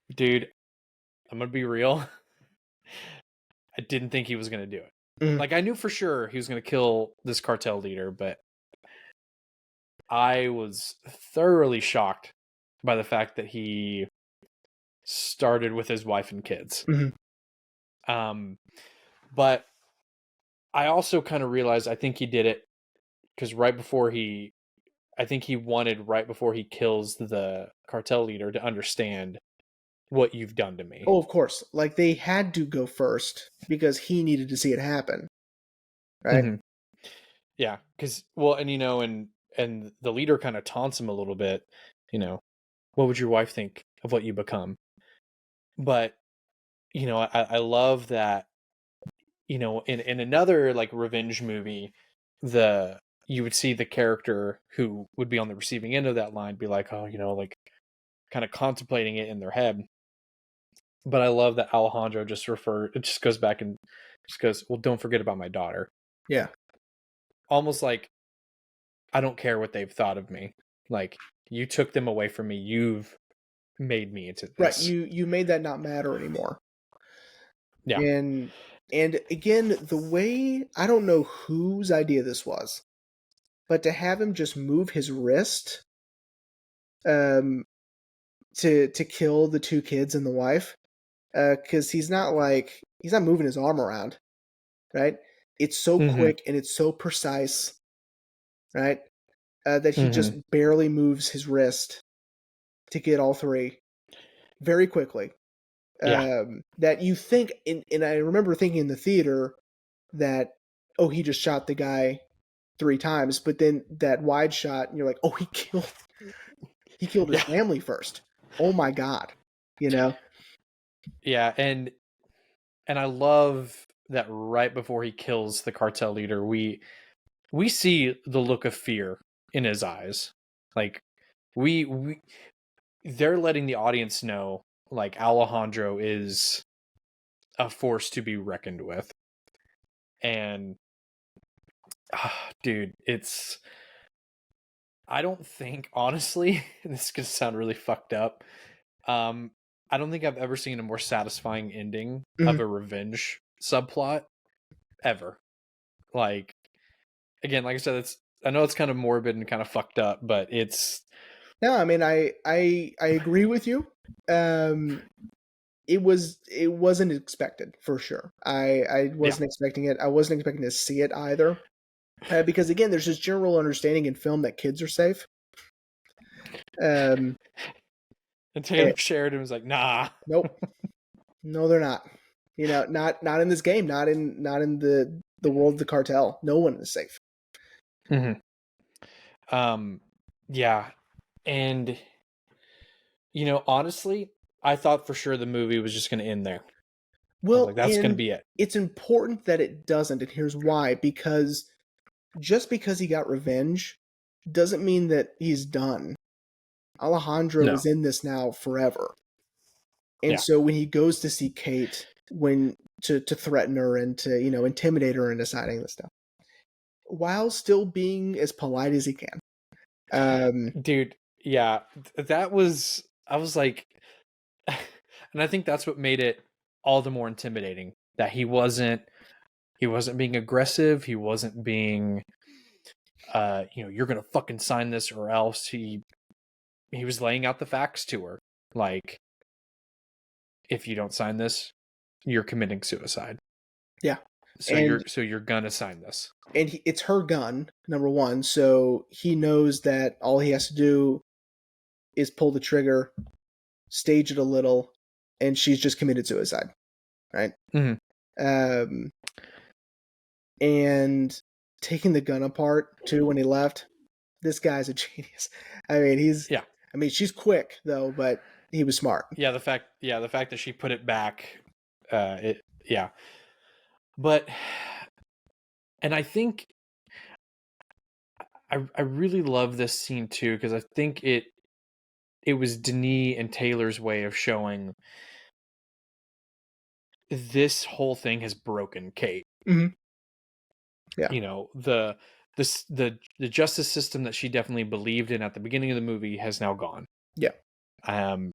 S1: dude, I'm gonna be real. I didn't think he was gonna do it.
S2: Mhm.
S1: Like I knew for sure he was gonna kill this cartel leader, but I was thoroughly shocked by the fact that he started with his wife and kids.
S2: Mhm.
S1: But I also kind of realized I think he did it because I think he wanted right before he kills the cartel leader to understand what you've done to me.
S2: Oh, of course. Like they had to go first because he needed to see it happen, right?
S1: Mm-hmm. Yeah, because and the leader kind of taunts him a little bit. What would your wife think of what you become? But I love that, in another like revenge movie, you would see the character who would be on the receiving end of that line be like, oh, like kind of contemplating it in their head. But I love that Alejandro it just goes back and just goes, well, don't forget about my daughter.
S2: Yeah.
S1: Almost like, I don't care what they've thought of me. Like, you took them away from me. You've made me into
S2: Right.
S1: this.
S2: You made that not matter anymore.
S1: Yeah.
S2: And again, the way, I don't know whose idea this was, but to have him just move his wrist um to kill the two kids and the wife, cuz he's not moving his arm around, right? It's so
S1: Mm-hmm.
S2: quick and it's so precise, right? That he
S1: Mm-hmm.
S2: just barely moves his wrist to get all three very quickly.
S1: Yeah.
S2: That you think, and I remember thinking in the theater that, oh, he just shot the guy three times, but then that wide shot, and you're like, oh, he killed his
S1: Yeah.
S2: family first. Oh my god, you know?
S1: Yeah. And I love that right before he kills the cartel leader, we see the look of fear in his eyes. Like, we they're letting the audience know, like, Alejandro is a force to be reckoned with. And dude, I don't think, honestly, this is gonna sound really fucked up. Um, I don't think I've ever seen a more satisfying ending of
S2: Mhm.
S1: a revenge subplot ever. Like, again, like I said, I know it's kind of morbid and kind of fucked up, but it's
S2: No, I mean, I agree with you. Um, it wasn't expected for sure. I
S1: yeah.
S2: wasn't expecting it. I wasn't expecting to see it either. Because again, there's this general understanding in film that kids are safe. Um,
S1: And
S2: eh,
S1: Taylor Sheridan was like, nah.
S2: nope, no, they're not. Not in this game. Not in the world of the cartel. No one is safe.
S1: Mm-hmm. Yeah. And honestly, I thought for sure the movie was just gonna end there. I was
S2: Well,
S1: like, that's gonna
S2: and
S1: be it.
S2: it's important that it doesn't, and here's why. Because just because he got revenge doesn't mean that he's done. Alejandro
S1: No.
S2: is in this now forever. And
S1: Yeah.
S2: so when he goes to see Kate, when to threaten her and to, intimidate her into signing this stuff, while still being as polite as he can.
S1: Dude, yeah. That was I was like and I think that's what made it all the more intimidating. That he wasn't being aggressive, he wasn't being you're gonna fucking sign this or else. He was laying out the facts to her. Like, if you don't sign this, you're committing suicide.
S2: Yeah.
S1: So
S2: And
S1: you're gonna sign this.
S2: it's her gun, number one, so he knows that all he has to do is pull the trigger, stage it a little, and she's just committed suicide, right?
S1: Mm-hmm.
S2: Um, and taking the gun apart too when he left. This guy's a genius. I mean,
S1: Yeah.
S2: she's quick though, but he was smart.
S1: The fact that she put it back, it yeah. But and I think I really love this scene too, because I think it was Denis and Taylor's way of showing this whole thing has broken Kate.
S2: Mm-hmm. Yeah.
S1: The justice system that she definitely believed in at the beginning of the movie has now gone.
S2: Yeah.
S1: Um,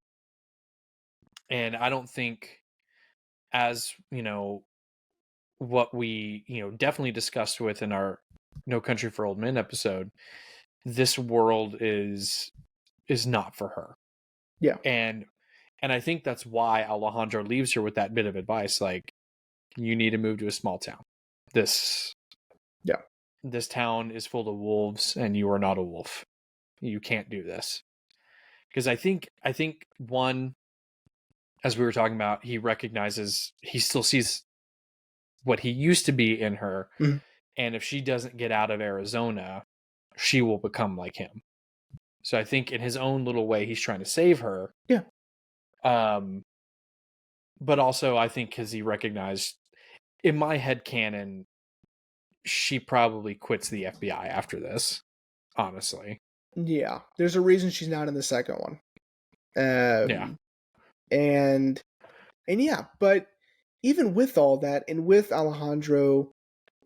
S1: and I don't think, as what we definitely discussed within our No Country for Old Men episode, this world is not for her.
S2: Yeah.
S1: And I think that's why Alejandro leaves her with that bit of advice, like, you need to move to a small town. This
S2: Yeah.
S1: this town is full of wolves, and you are not a wolf. You can't do this. Because I think one, as we were talking about, he still sees what he used to be in her,
S2: Mm-hmm.
S1: and if she doesn't get out of Arizona, she will become like him. So I think in his own little way, he's trying to save her.
S2: Yeah.
S1: Um, but also I think because he recognized, in my head canon, she probably quits the FBI after this. Honestly,
S2: Yeah, there's a reason she's not in the second one.
S1: yeah.
S2: And yeah, but even with all that, and with Alejandro,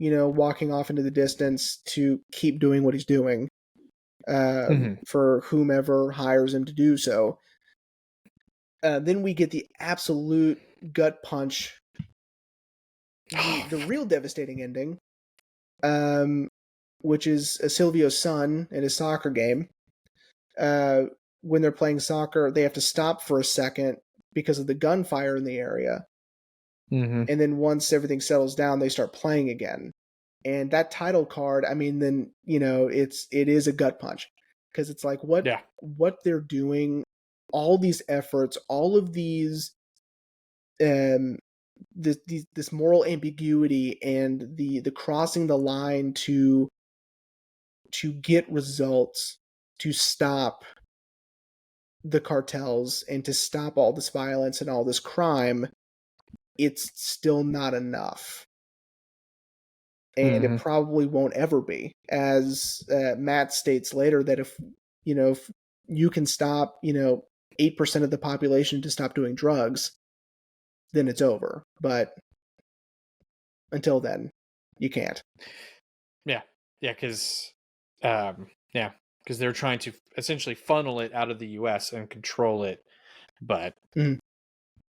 S2: walking off into the distance to keep doing what he's doing,
S1: Mm-hmm.
S2: for whomever hires him to do so, then we get the absolute gut punch, the real devastating ending, um, which is Silvio's son in his soccer game. Uh, when they're playing soccer, they have to stop for a second because of the gunfire in the area.
S1: Mm-hmm.
S2: And then once everything settles down, they start playing again. And that title card, I mean, then it is a gut punch, because it's like
S1: Yeah.
S2: what they're doing, all these efforts, all of these, um, this moral ambiguity, and the crossing the line to get results, to stop the cartels and to stop all this violence and all this crime, it's still not enough. And it
S1: Mm-hmm.
S2: probably won't ever be. As Matt states later, that if you can stop 8% of the population to stop doing drugs, then it's over. But until then, you can't.
S1: Yeah. Yeah. Yeah, because they're trying to essentially funnel it out of the U.S. and control it, but
S2: Mhm.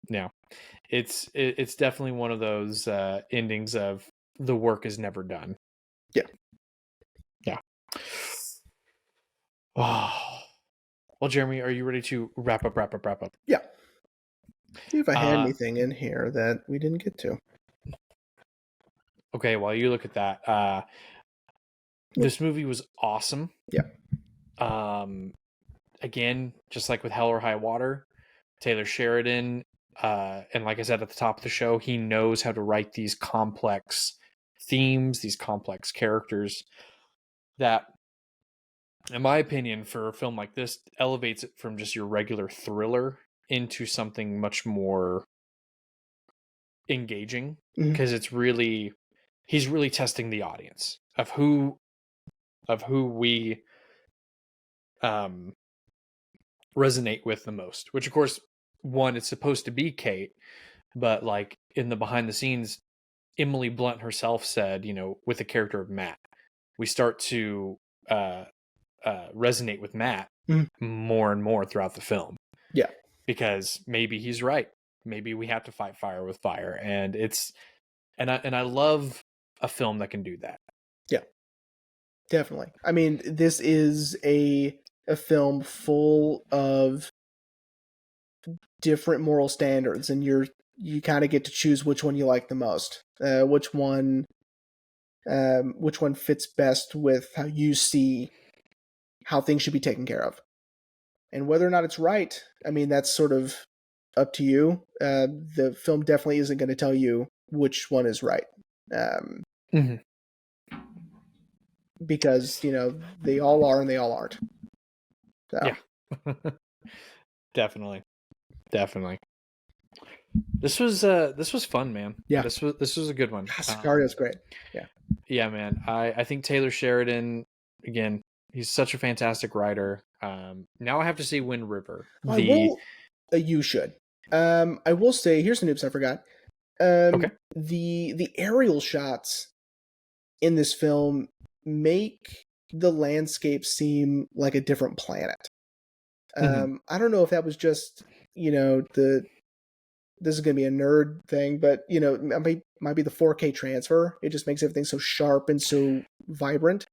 S1: yeah, it's definitely one of those endings of the work is never done.
S2: Yeah.
S1: Yeah. Oh. Well, Jeremy, are you ready to wrap up?
S2: Yeah. See if I had
S1: Uh,
S2: anything in here that we didn't get to.
S1: okay, while you look at that, this movie was awesome.
S2: Yeah.
S1: Again, just like with Hell or High Water, Taylor Sheridan, and like I said at the top of the show, he knows how to write these complex themes, these complex characters that, in my opinion, for a film like this, elevates it from just your regular thriller into something much more engaging,
S2: Mhm.
S1: because he's really testing the audience of who we resonate with the most, which of course, one, it's supposed to be Kate, but like in the behind the scenes, Emily Blunt herself said, with the character of Matt, we start to resonate with Matt
S2: Mhm.
S1: more and more throughout the film,
S2: Yeah.
S1: because maybe he's right. Maybe we have to fight fire with fire, and I love a film that can do that.
S2: Yeah. Definitely. I mean, this is a film full of different moral standards, and you kind of get to choose which one you like the most, which one fits best with how you see how things should be taken care of, and whether or not it's right. I mean, that's sort of up to you. The film definitely isn't going to tell you which one is right,
S1: Mm-hmm.
S2: because they all are and they all aren't. So
S1: Yeah. Definitely. This was fun, man.
S2: yeah,
S1: This was a good one.
S2: Sicario's great. Yeah.
S1: Yeah, man. I think Taylor Sheridan, again, he's such a fantastic writer. Now I have to say Wind River.
S2: I will. You should. I will say, here's the oops I forgot.
S1: Okay.
S2: The aerial shots in this film make the landscape seem like a different planet.
S1: Mm-hmm.
S2: I don't know if that was just the this is going to be a nerd thing, but it might be the 4K transfer. It just makes everything so sharp and so vibrant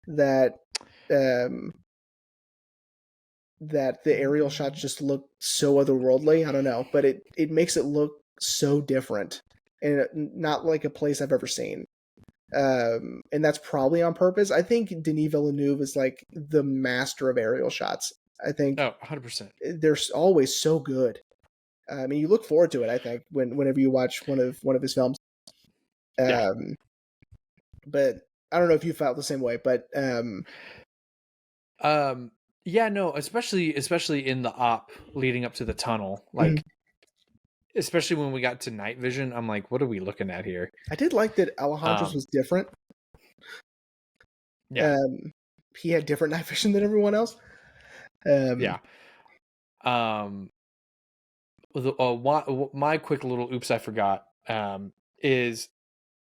S2: that um, that the aerial shots just look so otherworldly. I don't know, but it makes it look so different, and not like a place I've ever seen. And that's probably on purpose. I think Denis Villeneuve is like the master of aerial shots. I think
S1: 100%.
S2: they're always so good. I mean, you look forward to it. I think whenever you watch one of his films.
S1: Yeah.
S2: But I don't know if you felt the same way. But
S1: Yeah, no, especially in the op leading up to the tunnel.
S2: mhm.
S1: Like, especially when we got to night vision, I'm like, what are we looking at here?
S2: I did like that Alejandro's was different.
S1: Yeah.
S2: He had different night vision than everyone else.
S1: Yeah. My quick little oops I forgot is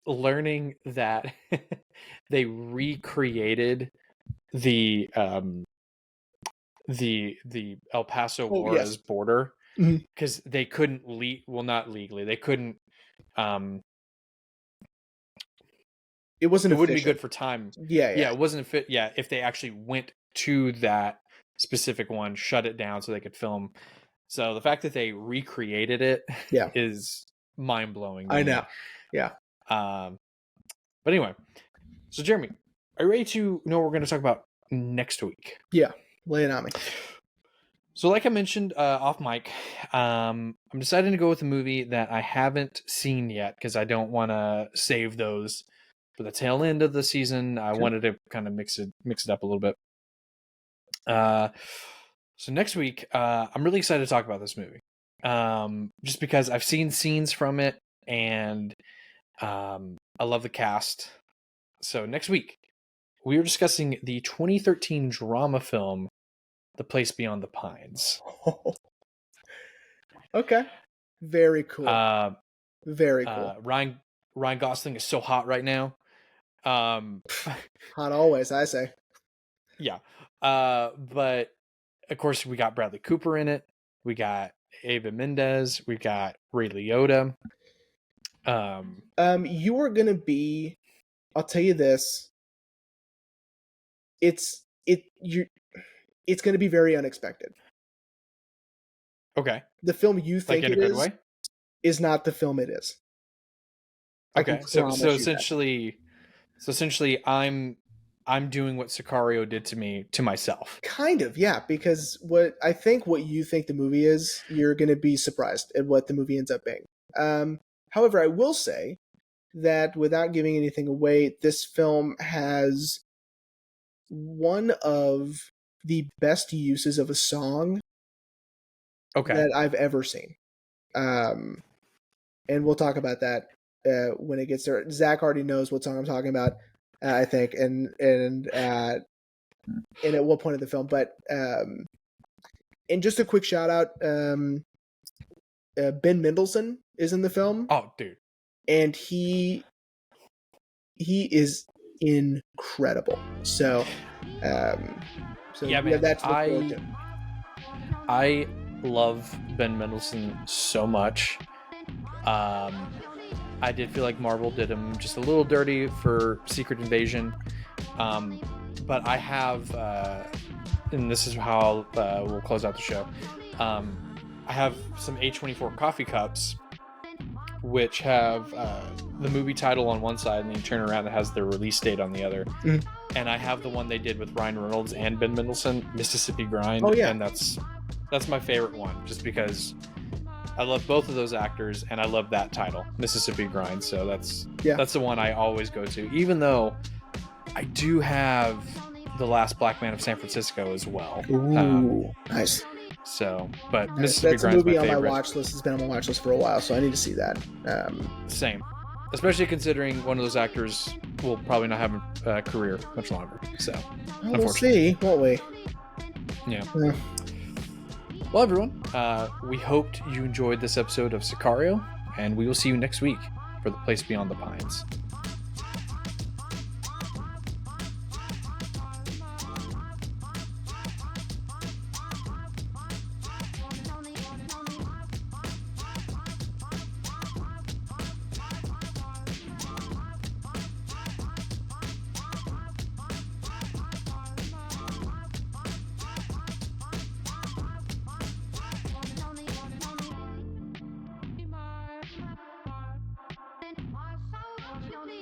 S1: learning that they recreated the El Paso Juarez border because they couldn't not legally, they couldn't
S2: it wouldn't
S1: be good for time. Yeah, it wasn't fit. Yeah, if they actually went to that specific one, shut it down so they could film. So the fact that they recreated it is mind-blowing.
S2: I know. Yeah.
S1: But anyway, so Jeremy, are you ready to know what we're going to talk about next week?
S2: Yeah, lay it on me.
S1: So like I mentioned off mic, I'm deciding to go with a movie that I haven't seen yet because I don't want to save those for the tail end of the season. I wanted to kind of mix it up a little bit. So next week, I'm really excited to talk about this movie. Just because I've seen scenes from it and I love the cast. So next week, we are discussing the 2013 drama film, The Place Beyond the Pines.
S2: Okay. Very cool. Very cool.
S1: Ryan Gosling is so hot right now.
S2: Hot always, I say.
S1: Yeah. But of course we got Bradley Cooper in it. We got Eva Mendes. We got Ray Liotta.
S2: You are gonna be, I'll tell you this. It's gonna be very unexpected.
S1: Okay.
S2: The film you think
S1: like in
S2: it
S1: a good
S2: is
S1: way?
S2: Is not the film it is.
S1: Okay. So essentially I'm doing what Sicario did to me to myself.
S2: Kind of, yeah, because what you think the movie is, you're going to be surprised at what the movie ends up being. However, I will say that without giving anything away, this film has one of the best uses of a song that I've ever seen. And we'll talk about that when it gets there. Zach already knows what song I'm talking about, I think, and at what point of the film. But and just a quick shout out, Ben Mendelsohn is in the film.
S1: Oh, dude,
S2: and he is incredible. So, that's
S1: I love Ben Mendelsohn so much. I did feel like Marvel did him just a little dirty for Secret Invasion. But I have, and this is how we'll close out the show. I have some A24 coffee cups, which have the movie title on one side, and then you turn around, it has the release date on the other. Mm-hmm. And I have the one they did with Ryan Reynolds and Ben Mendelsohn, Mississippi Grind.
S2: Oh, yeah.
S1: And that's my favorite one, just because I love both of those actors, and I love that title, Mississippi Grind. So that's the one I always go to, even though I do have The Last Black Man of San Francisco as well.
S2: Ooh, nice.
S1: So, but Mississippi Grind is my favorite. That's a movie on my
S2: watch list. It's been on my watch list for a while, so I need to see that.
S1: Same. Especially considering one of those actors will probably not have a career much longer. So,
S2: we'll see, won't we?
S1: Yeah. Well, everyone, we hoped you enjoyed this episode of Sicario, and we will see you next week for The Place Beyond the Pines.